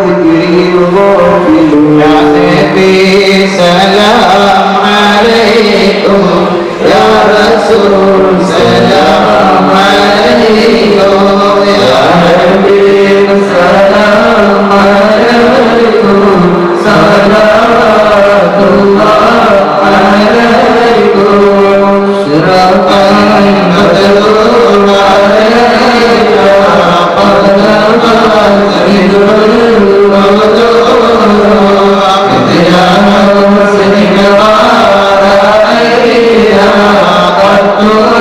ذكره غافلون. يا نبي سلام عليكم يا رسول سلام عليكم يا نبي سلام عليكم صلوات الله عليكم شرقا مدلول عليك قد غسل الوضوء يا مسلم قد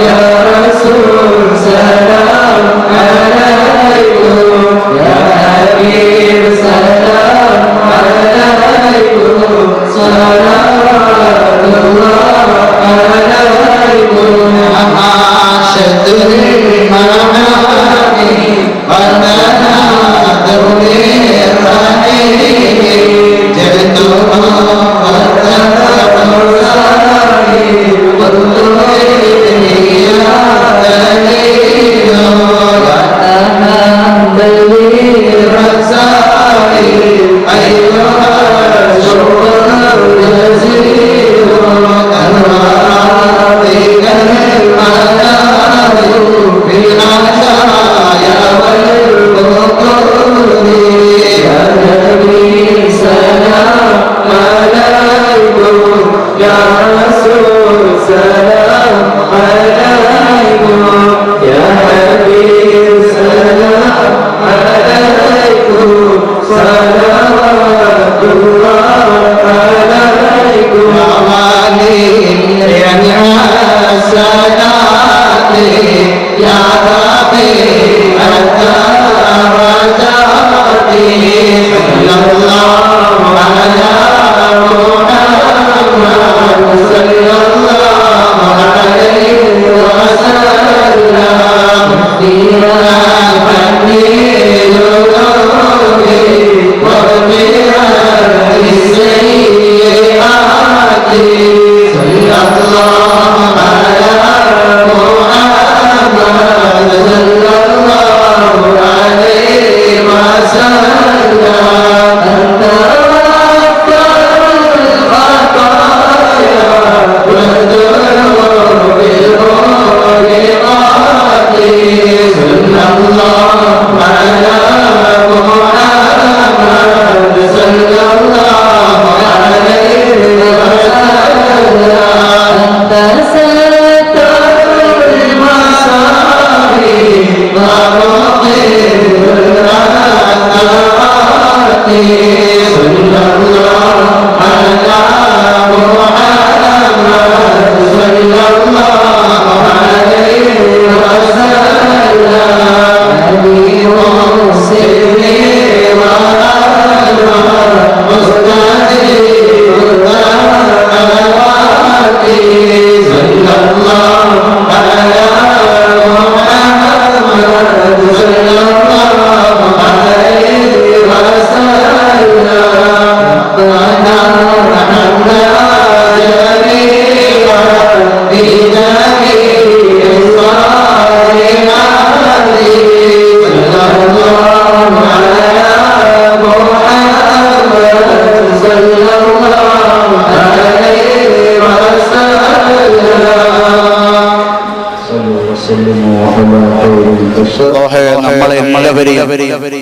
يا رسول سلام عليكم يا حبيب سلام عليكم صلوات الله عليكم أشد المعاني والنادر للرحيم جئتكم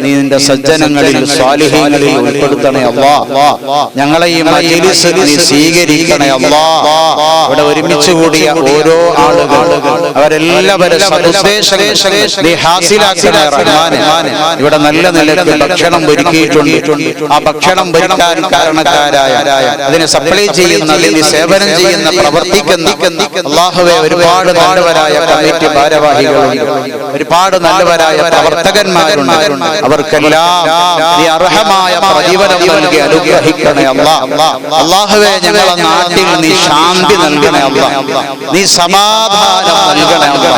നീ നിന്റെ സജ്ജനങ്ങളിൽ സ്വാലിഹീങ്ങളിൽ ഉൾപ്പെടുത്തണേ അല്ലാ. ഞങ്ങളെ ഈ മജ്‌ലിസ് നീ സ്വീകരിക്കണേ അല്ലാ. ഇവിടെ ഒരുമിച്ച് കൂടിയ ഓരോ ആളുകൾ അവരെല്ലാവരും സദുദ്ദേശങ്ങൾ നീ ഹാസിലാക്കണേ റഹ്മാനെ. ഇവിടെ നല്ല നിലയ്ക്ക് ഭക്ഷണം ഒരുക്കിയിട്ടുണ്ട്. ആ ഭക്ഷണം ഒരുക്കാൻ കാരണക്കാരായ അതിനെ സപ്ലൈ ചെയ്യുന്ന അതിന് സേവനം ചെയ്യുന്ന പ്രവർത്തിക്കുന്ന അല്ലാഹുവേ ഒരുപാട് നല്ലവരായ കമ്മിറ്റി ഭാരവാഹികളുണ്ട്, ഒരുപാട് നല്ലവരായ പ്രവർത്തകന്മാരുണ്ട്. അവർക്കെല്ലാം നീ അർഹമായ പ്രതിഫലം നൽകി അനുഗ്രഹിക്കണേ അല്ലാ. അല്ലാഹുവേ ഞങ്ങളുടെ നാട്ടിൽ നീ ശാന്തി നൽകണേ അല്ലാ, നീ സമാധാനം നൽകണേ അല്ലാ,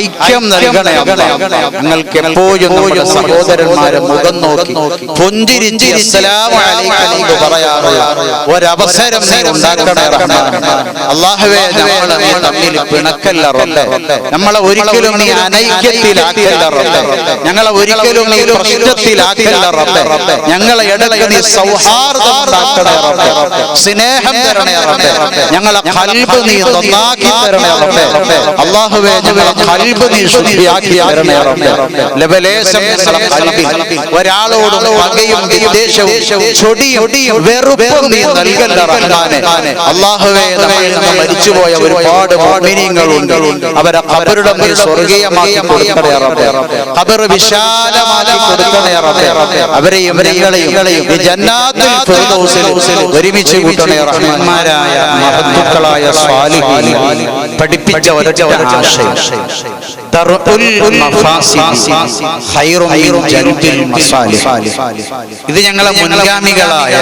ഐക്യം നൽകണേ അല്ലാ. ഞങ്ങൾക്ക് എപ്പോഴും നമ്മുടെ സഹോദരന്മാരെ മുഖം നോക്കി പുഞ്ചിരിച്ച് അസ്സലാമു അലൈക്കും എന്ന് പറയാറുള്ള ഒരവസരം നീ ഉണ്ടാക്കണേ റഹ്മാൻ. അല്ലാഹുവേ ഞങ്ങളെ നീ തമ്മിൽ പിണക്കല്ല റബ്ബേ, നമ്മളെ ഒരിക്കലും നീ അനൈക്യത്തിലാക്കല്ല റബ്ബേ, ഞങ്ങളെ ഒരിക്കലും നീ പ്രശ്നത്തിലാക്കല്ല റബ്ബേ. ഞങ്ങളെ ഇടയ്ക്ക് നീ സൗഹാർദ്ദം ഉണ്ടാക്കണേ റബ്ബേ, സ്നേഹം തരണേ റബ്ബേ. ഞങ്ങളെ ഖൽബ് നീ നന്നാക്കി തരണേ റബ്ബേ. അല്ലാഹുവേ ഞങ്ങളെ ഖൽബ് നീ ശുദ്ധിയാക്കി തരണേ റബ്ബേ. ലബലേശം ഞങ്ങളെ ഖൽബിൽ ഒരാളോട് പകയും വിദ്വേഷവും ചൊടിയും വെറുപ്പും നീ നൽകല്ല റഹ്മാനെ. അല്ലാഹുവേ നമ്മളിൽ നിന്ന് മരിച്ചുപോയ ഒരുപാട് മുഅ്മിനീങ്ങളുണ്ട്, അവരെ ഖബറുടെ നീ സ്വർഗ്ഗീയമാക്കി കൊടുക്കണേ റബ്ബേ, ഖബർ വിശാലമാക്കി കൊടുക്കണേ റബ്ബേ. അവരെയും ഞങ്ങളെയും ഈ ജന്നാത്തുൽ ഫിർദൗസിൽ ഒരുമിച്ച് കൂട്ടണേ റഹ്മാനായ മഹത്തുക്കളായ സ്വാലിഹീൻ. പഠിപ്പിച്ച ഒരൊറ്റ ആശയം ദർഉൽ മഫാസിദ് ഖൈറുൻ മിൻ ജൽബിൽ മസാലിഹ്. ഇത് ഞങ്ങളെ മുൻഗാമികളായ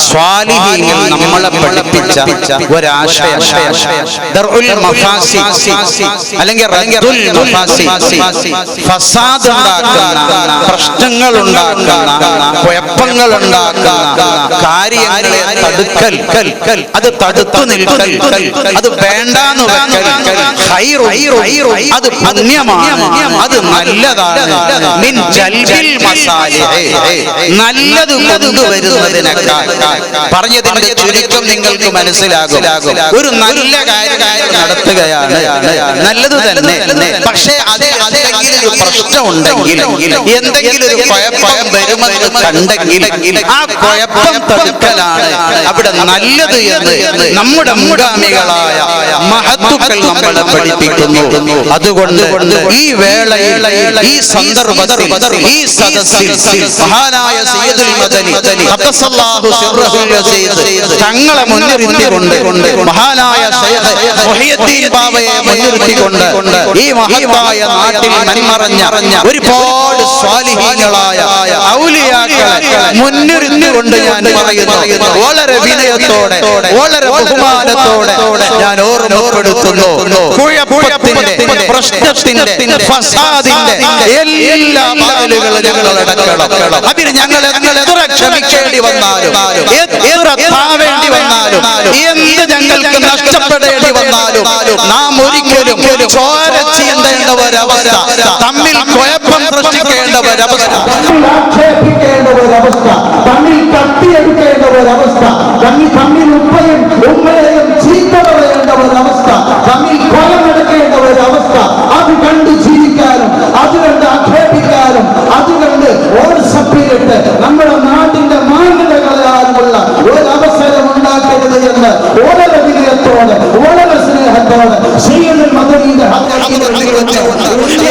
സ്വാലിഹീങ്ങൾ നമ്മളെ പഠിപ്പിച്ച ഒരാശയം. ദർഉൽ മഫാസിദ് അല്ലെങ്കിൽ റദ്ദുൽ മഫാസിദ്, ഫസാദ് ഉണ്ടാക്കുന്ന, പ്രശ്നങ്ങൾ ഉണ്ടാക്കുന്ന, കുഴപ്പങ്ങൾ ഉണ്ടാക്കുന്ന കാര്യങ്ങളെ തടുക്കൽ, അത് തടുത്തു നിൽക്കൽ, അത് വേണ്ടാന്ന് വെക്കൽ, അത് പുണ്യമാണ്, അത് നല്ലതാണ്. മിൻ ജൽബിൽ മസാലിഹ്, നല്ലത് കൊണ്ടുവരുന്നതിനേക്കാൾ. പറഞ്ഞതിന്റെ ചുരുക്കം നിങ്ങൾക്ക് മനസ്സിലാകും. ഒരു നല്ല കാര്യം നടത്തുകയാണ്, നല്ലത് തന്നെ. പക്ഷേ അത് എന്തെങ്കിലും ഒരു പ്രശ്നം ഉണ്ടെങ്കിൽ, എന്തെങ്കിലും ഒരു കുഴപ്പം വരുമെന്ന് കണ്ടെങ്കിൽ ആ കുഴപ്പം തടുക്കലാണ് അവിടെ നല്ലത് എന്ന് നമ്മുടെ മുൻഗാമികളായ മഹത്തുക്കൾ നമ്മളെ പഠിപ്പിക്കുന്നു. അതുകൊണ്ട് ഈ വേളയിൽ, ഈ സന്ദർഭത്തിൽ, ഈ സദസ്സിൽ മഹാനായ സയ്യിദുൽ മദനി ഖദ്ദസല്ലാഹു സിർറഹുൽ അസീസ് തങ്ങളെ മുൻനിർത്തിക്കൊണ്ട്, മഹാനായ ശൈഖ് മുഹിയുദ്ദീൻ ബാബയെ മുൻനിർത്തിക്കൊണ്ട്, ഈ മഹത്തായ നാട്ടിൽ മൺമറഞ്ഞ ഒരുപാട് സ്വാലിഹീങ്ങളായ ഔലിയാക്കളെ മുൻനിർത്തിക്കൊണ്ട് ഞാൻ പറയുന്നു, വളരെ വിനയത്തോടെ, വളരെ ബഹുമാനത്തോടെ ഞാൻ ഓർമ്മപ്പെടുത്തുന്നു. കുഴപ്പത്തിന്റെ, പ്രശ്നത്തിന്റെ, ഫസാദിന്റെ എല്ലാ മതിലുകളും ഞങ്ങൾ അടക്കണം. അതിന് ഞങ്ങൾ എത്ര ക്ഷമിക്കേണ്ടി വന്നാലും, എത്ര താവേണ്ടി വന്നാലും, എന്ത് ഞങ്ങൾക്ക് നഷ്ടപ്പെടേണ്ടി വന്നാലും നാം ഒരിക്കലും ചോര ചീന്തേണ്ട ഒരവസ്ഥ, തമ്മിൽ കുഴപ്പം സൃഷ്ടിക്കേണ്ട ഒരവസ്ഥ, ആക്ഷേപിക്കേണ്ട ഒരവസ്ഥ, തമ്മിൽ തട്ടിയെടുക്കേണ്ട ഒരവസ്ഥ, തമ്മിൽ ഉമ്മയെയും ചീത്ത പറയേണ്ട ഒരവസ്ഥ, തമ്മിൽ കൊലം നടക്കേണ്ട ഒരവസ്ഥ, അത് കണ്ട് ജീവിക്കാനും, അത് കണ്ട് ആക്ഷേപിക്കാനും, അത് കണ്ട് വാട്സപ്പിലിട്ട് നമ്മുടെ നാട്ടിന്റെ മാന്യത കളയാനുമുള്ള ഒരവസരം ഉണ്ടാക്കരുത് എന്ന് വളരെ വിനയത്തോടെ, വളരെ സ്നേഹത്തോടെ സയ്യിദുൽ മദനിയുടെ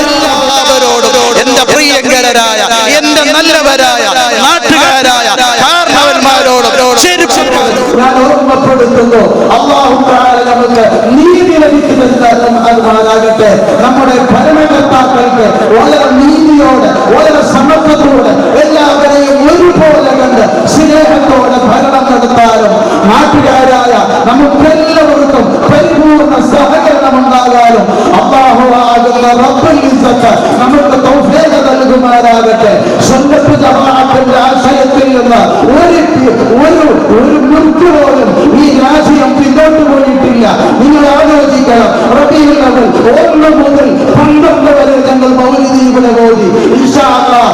എല്ലാവരോടും, എന്റെ പ്രിയങ്കരായ, എന്റെ നല്ലവരായ നാട്ടുകാരായ കാരണവന്മാരോടും ഞാൻ ഓർമ്മപ്പെടുത്തുന്നു. അല്ലാഹു തആല നമുക്ക് നീതി ലഭിക്കുന്നതാകട്ടെ. നമ്മുടെ ഭരണകർത്താക്കൾക്ക് വളരെ നീതിയോടെ, വളരെ സമത്വത്തോടെ എല്ലാവരെയും ഒരുപോലെ കണ്ട് സ്നേഹത്തോടെ ഭരണം നടത്താനും, നാട്ടുകാരായ നമുക്കെല്ലാവർക്കും പരിപൂർണ സഹകരണം ഉണ്ടാകാനും അല്ലാഹു ആകുന്ന റബ്ബുൽ ഇസ്സത്ത് നമുക്ക് തൗഫീഖ് നൽകുമാറാകട്ടെ. സുന്നത്ത് ജമാഅത്തിന്റെ ആശയത്തിൽ നിന്ന് ഒരു മുൻക് പോലും ഈ രാജ്യം പിന്നോട്ട് പോയിട്ടില്ല. നിങ്ങൾ ആലോചിക്കണം, റബീഉൽ അവ്വൽ 1 മുതൽ 12 വരെ ഞങ്ങൾ മൗലിദ് ഇവിടെ ഓതി. ഇൻഷാ അല്ലാഹ്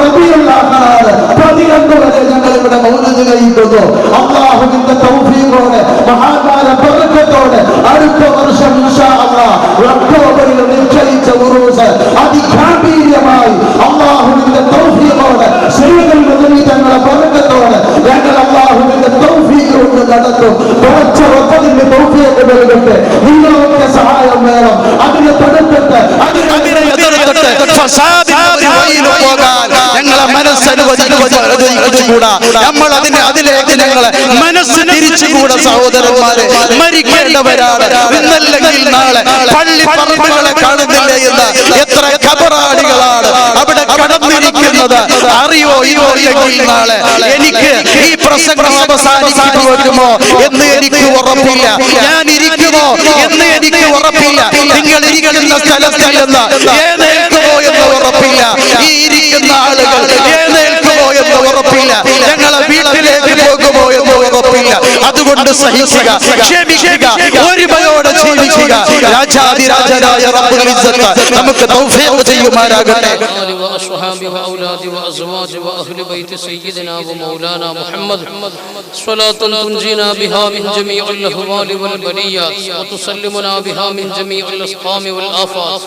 റബീഉൽ ആഖിർ 12 വരെ ഞങ്ങൾ ഇവിടെ മൗലിദ് കഴിക്കുന്നു. അല്ലാഹുവിന്റെ തൗഫീഖോടെ, മഹാന്മാരുടെ ബർക്കത്തോടെ അടുത്ത വർഷം ഇൻഷാ അല്ലാഹ് ഒക്ടോബറിൽ നിശ്ചയിച്ച ഉറൂസ് അതിഗാംഭീര്യമായി അല്ലാഹുവിന്റെ തൗഫീഖോടെ, സയ്യിദുൽ മദനി തങ്ങളുടെ ബർക്കത്തോടെ ഞങ്ങൾ അല്ലാഹുവിന്റെ തൗഫീഖ് കൊണ്ട് നടത്തും. കുറച്ച് റബ്ബിന്റെ തൗഫീഖ് നൽകട്ടെ. നിങ്ങളൊക്കെ സഹായം വേണം. അതിനെ തടുത്തിട്ട്, അതിനെ എതിർത്തിട്ട് ഫസാദിന്റെ വഴിയിൽ പോകാൻ ഞങ്ങളെ മനസ്സനുവദിച്ചുകൂടാ. നമ്മൾ അതിലേക്ക് ഞങ്ങളെ മനസ്സ് തിരിച്ചുകൂടാ. സഹോദരന്മാരെ, മരിക്കേണ്ടവരാണ്. ഇന്നല്ലെങ്കിൽ നാളെ പള്ളിപ്പറമ്പുകളെ കാണുന്നില്ല എന്ന് എത്ര ഖബറാളികളാണ് അവിടെ കടന്നിരിക്കുന്നത്. അറിയോ ഇല്ലെങ്കിൽ നാളെ എനിക്ക് ഈ പ്രസംഗം അവസാനിക്കുമോ എന്ന് എനിക്ക് ഉറപ്പില്ല. ഞാൻ ഇരിക്കുമോ എന്ന് എനിക്ക് ഉറപ്പില്ല. നിങ്ങൾ ഇരിക്കുന്ന സ്ഥലത്തിൽ നിന്ന് ഏതേൽക്കുമോ എന്ന് ഉറപ്പില്ല. ഈ ഇരിക്കുന്ന ആളുകൾ ഏതേൽക്കുമോ എന്ന് ഉറപ്പില്ല. ഞങ്ങളെ വീട്ടിലേക്ക് പോകുമോ എന്ന് ഉറപ്പില്ല. അതുകൊണ്ട് സഹിക്കുക, ക്ഷമിക്കുക, ഒരുമയോടെ ജീവിക്കുക. രാജാതിരാജനായ റബ്ബുൽ ഇസ്സത്ത് നമുക്ക് തൗഫീഖ് ചെയ്യുമാറാകട്ടെ. وأصحابه وأولاده وأزواجه وأهل بيت سيدنا ومولانا محمد صلاة تنجينا بها من جميع الأهوال والبليات وتسلمنا بها من جميع الأسقام والآفات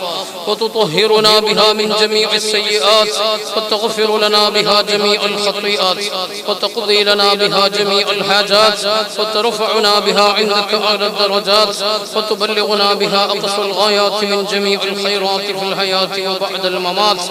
وتطهرنا بها من جميع السيئات وتغفر لنا بها جميع الخطيئات وتقضي لنا بها جميع الحاجات وترفعنا بها عندك أعلى الدرجات وتبلغنا بها أقصى الغايات من جميع الخيرات في الحياة وبعد الممات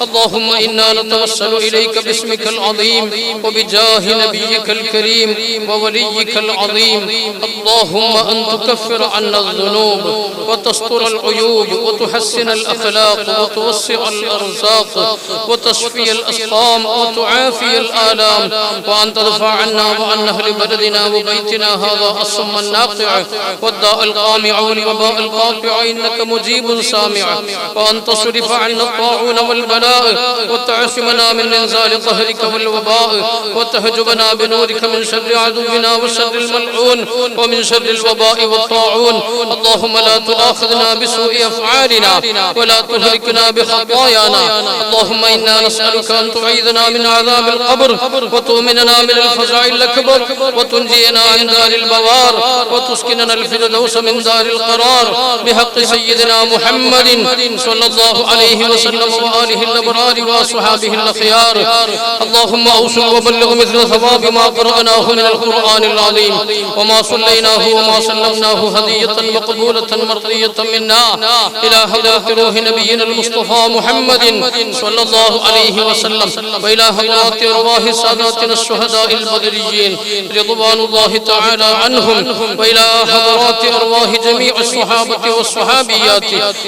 اللهم إنا نتوسل إليك باسمك العظيم وبجاه نبيك الكريم ووليك العظيم اللهم أن تكفر عنا الذنوب وتستر العيوب وتحسن الأخلاق وتوسع الأرزاق وتشفي الأسقام وتعافي الآلام وأن تدفع عنا وعن أهل بلدنا وبيتنا هذا الصم الناقع والداء القامع والوباء القاطع إنك مجيب سامع وأن تصرف عنا الطاعون والبلاء وتعصمنا من إنزال قهرك والوباء وتحجبنا بنورك من شر عدونا وشر الملعون ومن شر الوباء والطاعون اللهم لا تؤاخذنا بسوء أفعالنا ولا تهلكنا بخطايانا اللهم إنا نسألك أن تعيذنا من عذاب القبر وتؤمننا من الفزع الأكبر وتنجينا عن دار البوار وتسكننا الفردوس من دار القرار بحق سيدنا محمد صلى الله عليه وسلم وآله الأبرار وصحابه الأخيار اللهم أوصل وبلغ مثل ثواب ما قرأناه من القرآن العظيم وما صليناه وما سلمناه هدية مقبولة مرضية منا إلى حضرة روح نبينا المصطفى محمد صلى الله عليه وسلم وإلى حضرات أرواح ساداتنا الشهداء البدريين رضوان الله تعالى عنهم وإلى حضرات أرواح جميع الصحابة والصحابيات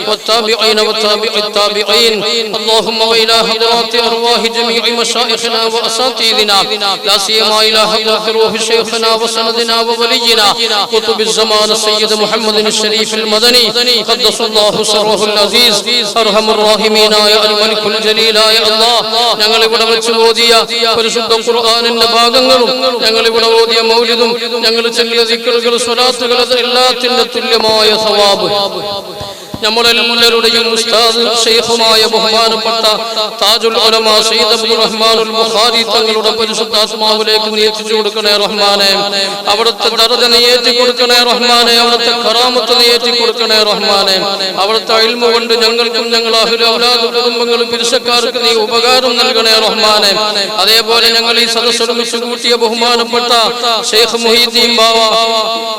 والتابعين وتابع التابعين اللهم وإلى حضرات أرواح جميع مشايخنا وأساتذتنا لا سيما إلى حضرة روح شيخنا وسندنا وولينا قطب الزمان السيد محمد الشريف المدني قدس الله سره العزيز أرحم الراحمين يا الملك الجليل يا الله ഞങ്ങൾ ഇവിടെ വെച്ച് ഓതിയ പരിശുദ്ധ ഖുർആനിന്റെ ഭാഗങ്ങളും ഞങ്ങൾ ഇവിടെ ഓതിയ മൗലിദും ഞങ്ങൾ ചൊല്ലിയ ദിക്റുകൾ സ്വലാത്തുകൾ എല്ലാത്തിന്റെ തുല്യമായ സവാബ് നമ്മളെല്ലാവരുടെയും ഉസ്താദ് ശൈഖുമായ ബഹുമാനപ്പെട്ട താജുൽ ഉലമ സയ്യിദ് അബ്ദുർ റഹ്മാനുൽ ബുഖാരി തങ്ങളുടെ പരിശുദ്ധാത്മാവിലേക്ക് നീ എത്തിച്ചു കൊടുക്കണേ റഹ്മാനെ അവിടുത്തെ ദർജ നീ ഏറ്റി കൊടുക്കണേ റഹ്മാനെ അവിടുത്തെ കറാമത്ത് നീ ഏറ്റി കൊടുക്കണേ റഹ്മാനെ അവിടുത്തെ ഇൽമു കൊണ്ട് ഞങ്ങൾക്കും ഞങ്ങളുടെ അഹ്ലു ഔലാദ് കുടുംബങ്ങളും പിരിശക്കാർക്ക് നീ ഉപകാരം നൽകണേ റഹ്മാനെ അതേപോലെ ഞങ്ങൾ ഈ സദസ്സ് ഒരുമിച്ച് കൂട്ടിയ ബഹുമാനപ്പെട്ട ശൈഖ് മുഹീദ്ദീൻ ബാവ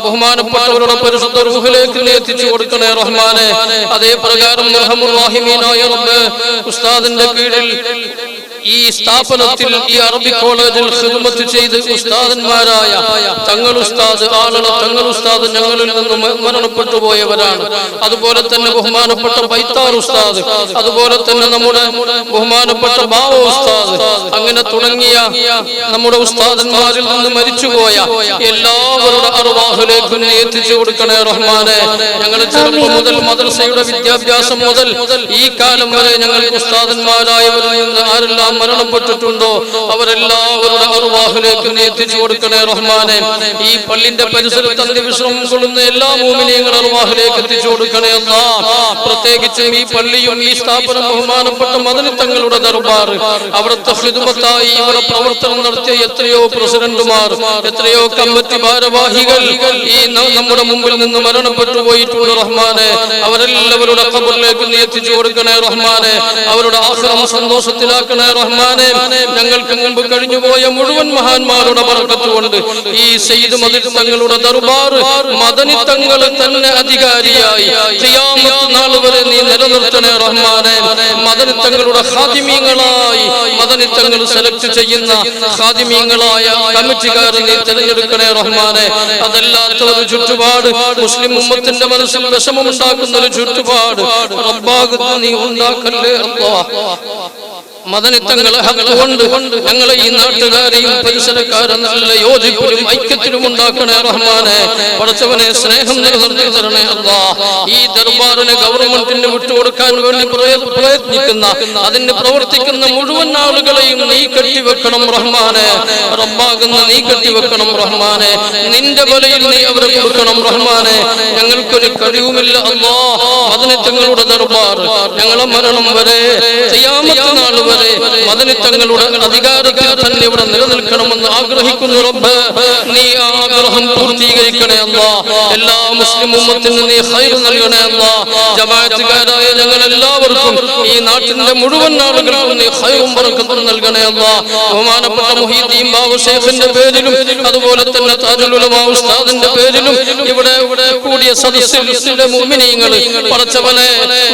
ബഹുമാനപ്പെട്ടവരുടെ പരിശുദ്ധ റൂഹിലേക്ക് നീ എത്തിച്ചു കൊടുക്കണേ റഹ്മാനെ അതേ പ്രകാരം റഹ്മാനുർ റബ്ബ് ഉസ്താദിന്റെ കീഴിൽ ഈ സ്ഥാപനത്തിൽ ഈ അറബി കോളേജിൽ ഖിദ്മത്ത് ചെയ്ത് ഉസ്താദന്മാരായ തങ്ങൾ ഉസ്താദ് ആളണ തങ്ങൾ ഉസ്താദ് ഞങ്ങളിൽ നിന്ന് മരണപ്പെട്ടു പോയവരാണ് അതുപോലെ തന്നെ ബഹുമാനപ്പെട്ട ബൈത്താർ ഉസ്താദ് അതുപോലെ തന്നെ നമ്മുടെ ബഹുമാനപ്പെട്ട ബാവ ഉസ്താദ് അങ്ങനെ തുടങ്ങിയ നമ്മുടെ ഉസ്താദന്മാരിൽ നിന്ന് മരിച്ചുപോയ എല്ലാവരുടെ അർവാഹിലേക്ക് നീ എത്തിച്ചു കൊടുക്കണേ റഹ്മാനെ ഞങ്ങൾ ചെറുപ്പം മുതൽ മദ്രസയുടെ വിദ്യാഭ്യാസം മുതൽ ഈ കാലം വരെ ഞങ്ങൾക്ക് ഉസ്താദന്മാരായവരിൽ നിന്ന് ആരെല്ലാം മരണപ്പെട്ടിട്ടുണ്ടോ അവരെല്ലാവരുടെ അർവാഹിലേക്ക് നീ എത്തിച്ചു കൊടുക്കണേ റഹ്മാനെ ഈ പള്ളിന്റെ പരിസരത്ത് അന്ത്യവിശ്രമം കൊള്ളുന്ന എല്ലാ മുഅ്മിനീങ്ങളുടെ അർവാഹിലേക്ക് എത്തിച്ചു കൊടുക്കണേ അല്ലാഹ് പ്രത്യേകിച്ചും ഈ പള്ളിയും ഈ സ്ഥാപനം ബഹുമാനപ്പെട്ട മദനി തങ്ങളുടെ ദർബാർ അവിടുത്തെ ഖിദ്മത്തായി ഇവിടെ പ്രവർത്തനം നടത്തിയ എത്രയോ പ്രസിഡന്റുമാർ എത്രയോ കമ്മിറ്റി ഭാരവാഹികൾ ഈ നമ്മുടെ മുമ്പിൽ നിന്ന് മരണപ്പെട്ടു പോയിട്ടുണ്ട് റഹ്മാനെ അവരെല്ലാവരുടെ ഖബറിലേക്ക് നീ എത്തിച്ചു കൊടുക്കണേ റഹ്മാനെ അവരുടെ ആഖിറം സന്തോഷത്തിലാക്കണേ റഹ്മാനെ ഞങ്ങൾക്ക് മുമ്പ് കഴിഞ്ഞുപോയ മുഴുവൻ മഹാന്മാരുടെ ബർക്കത്ത് കൊണ്ട് ഈ സയ്യിദ് മദനി തങ്ങളുടെ ദർബാർ മദനി തങ്ങൾ തന്നെ അധികാരിയായി ഖിയാമത്ത് നാൾ വരെ നീ നിലനിർത്തണേ റഹ്മാനെ മദനി തങ്ങളുടെ ഖാദിമീങ്ങളായി മദനി തങ്ങൾ സെലക്ട് ചെയ്യുന്ന ഖാദിമീങ്ങളായ കമ്മിറ്റിക്കാരെ നീ തിരഞ്ഞെടുക്കണേ റഹ്മാനെ അതല്ലാത്ത ഒരു ചുറ്റുപാട് മുസ്ലിം ഉമ്മത്തിന്റെ മനസ്സിൽ വിഷമമുണ്ടാക്കുന്ന ഒരു ചുറ്റുപാട് റബ്ബാകുന്ന നീ ഉണ്ടാക്കല്ലേ അല്ലാഹ് മദനി തങ്ങളെ ഹഖ് കൊണ്ട് ഞങ്ങളെ ഈ നാട്ടുകാരെയും പരിസരക്കാരെ നല്ല യോജിപ്പിലും ഐക്യത്തിലും ഉണ്ടാക്കണേ റഹ്മാനെ പടച്ചവനെ സ്നേഹം നിലനിർത്തി തരണേ അല്ലാഹ് ഈ ദർബാറിനെ ഗവൺമെന്റിന് വിട്ടുകൊടുക്കാൻ വേണ്ടി പ്രയത്നിക്കുന്ന അതിന് പ്രവർത്തിക്കുന്ന മുഴുവൻ ആളുകളെയും നീ കെട്ടിവെക്കണം റഹ്മാനെ റബ്ബാകുന്ന നീ കെട്ടിവെക്കണം റഹ്മാനെ നിന്റെ വലയിൽ നീ അവരെ കൊടുക്കണം റഹ്മാനെ ഞങ്ങൾക്കൊരു കഴിവുമില്ല അല്ലാഹ് മദനി തങ്ങളുടെ ദർബാർ ഞങ്ങളെ മരണം വരെ ഖിയാമത്ത് നാൾ വരെ മദനി തങ്ങളുടെ അധികാരത്തിൽ തന്നെ ഇവിടെ നിലനിൽക്കണമെന്ന് ആഗ്രഹിക്കുന്നു റബ്ബ്. നീ ആ ആഗ്രഹം പൂർത്തീകരിക്കണേ അല്ലാഹ്. എല്ലാ മുസ്ലിം ഉമ്മത്തിന് നീ ഖൈർ നൽകണേ അല്ലാഹ്. ജമാഅത്തുകാരായ ഞങ്ങൾ എല്ലാവർക്കും ഈ നാട്ടിന്റെ മുഴുവൻ ആളുകൾക്കും നീ ഖൈറും ബറക്കത്തും നൽകണേ അല്ലാഹ്. ബഹുമാനപ്പെട്ട മുഹീദ്ദീൻ ബാവ ശൈഖിന്റെ പേരിലും അതുപോലെ തന്നെ താജുൽ ഉലമാ ഉസ്താദിന്റെ പേരിലും ഇവിടെ കൂടിയ സദസ്സിലെ മുഅ്മിനീങ്ങൾ പടച്ചവനെ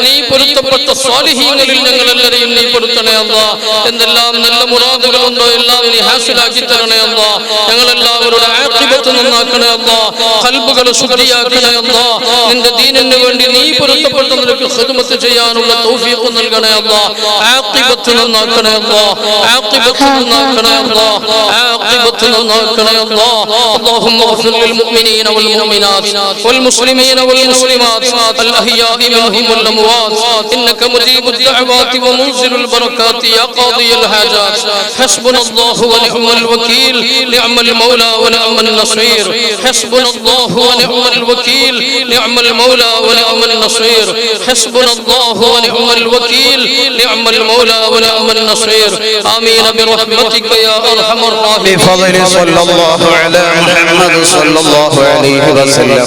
നീ പൊരുത്തപ്പെട്ട സ്വാലിഹീങ്ങളിൽ ഞങ്ങൾ എല്ലാവരെയും നീ പൊരുത്തണേ അല്ലാഹ്. എന്തെല്ലാം നല്ല മുറാദുകളുണ്ടോ എല്ലാം നീ ഹാസിലാക്കി തരണേ അല്ലാഹ്. ഞങ്ങളെല്ലാവരുടെ ആഖിബത്ത് നന്നാക്കണേ അല്ലാഹ്. ഖൽബുകൾ ശുദ്ധിയാക്കണേ അല്ലാഹ്. നിന്റെ ദീനിന് വേണ്ടി നീ പൊരുത്തപ്പെട്ട നിനക്ക് ഖിദ്മത്ത് ചെയ്യാനുള്ള തൗഫീഖ് നൽകണേ അല്ലാഹ്. ആഖിബത്ത് നന്നാക്കണേ അല്ലാഹ്. ആഖിബത്ത് നന്നാക്കണേ അല്ലാഹ്. ആഖിബത്ത് നന്നാക്കണേ അല്ലാഹ്. اللهم اغفر للمؤمنين والمؤمنات والمسلمين والمسلمات الأحياء منهم والأموات إنك مجيب الدعوات ومنزل البركات يا قاضي الحاجات. حسبنا الله ونعم الوكيل نعم المولى ونعم النصير. حسبنا الله ونعم الوكيل نعم المولى ونعم النصير. حسبنا الله ونعم الوكيل نعم المولى ونعم النصير. آمين برحمتك يا أرحم الراحمين. بفضل صلى الله على محمد صلى الله عليه وسلم.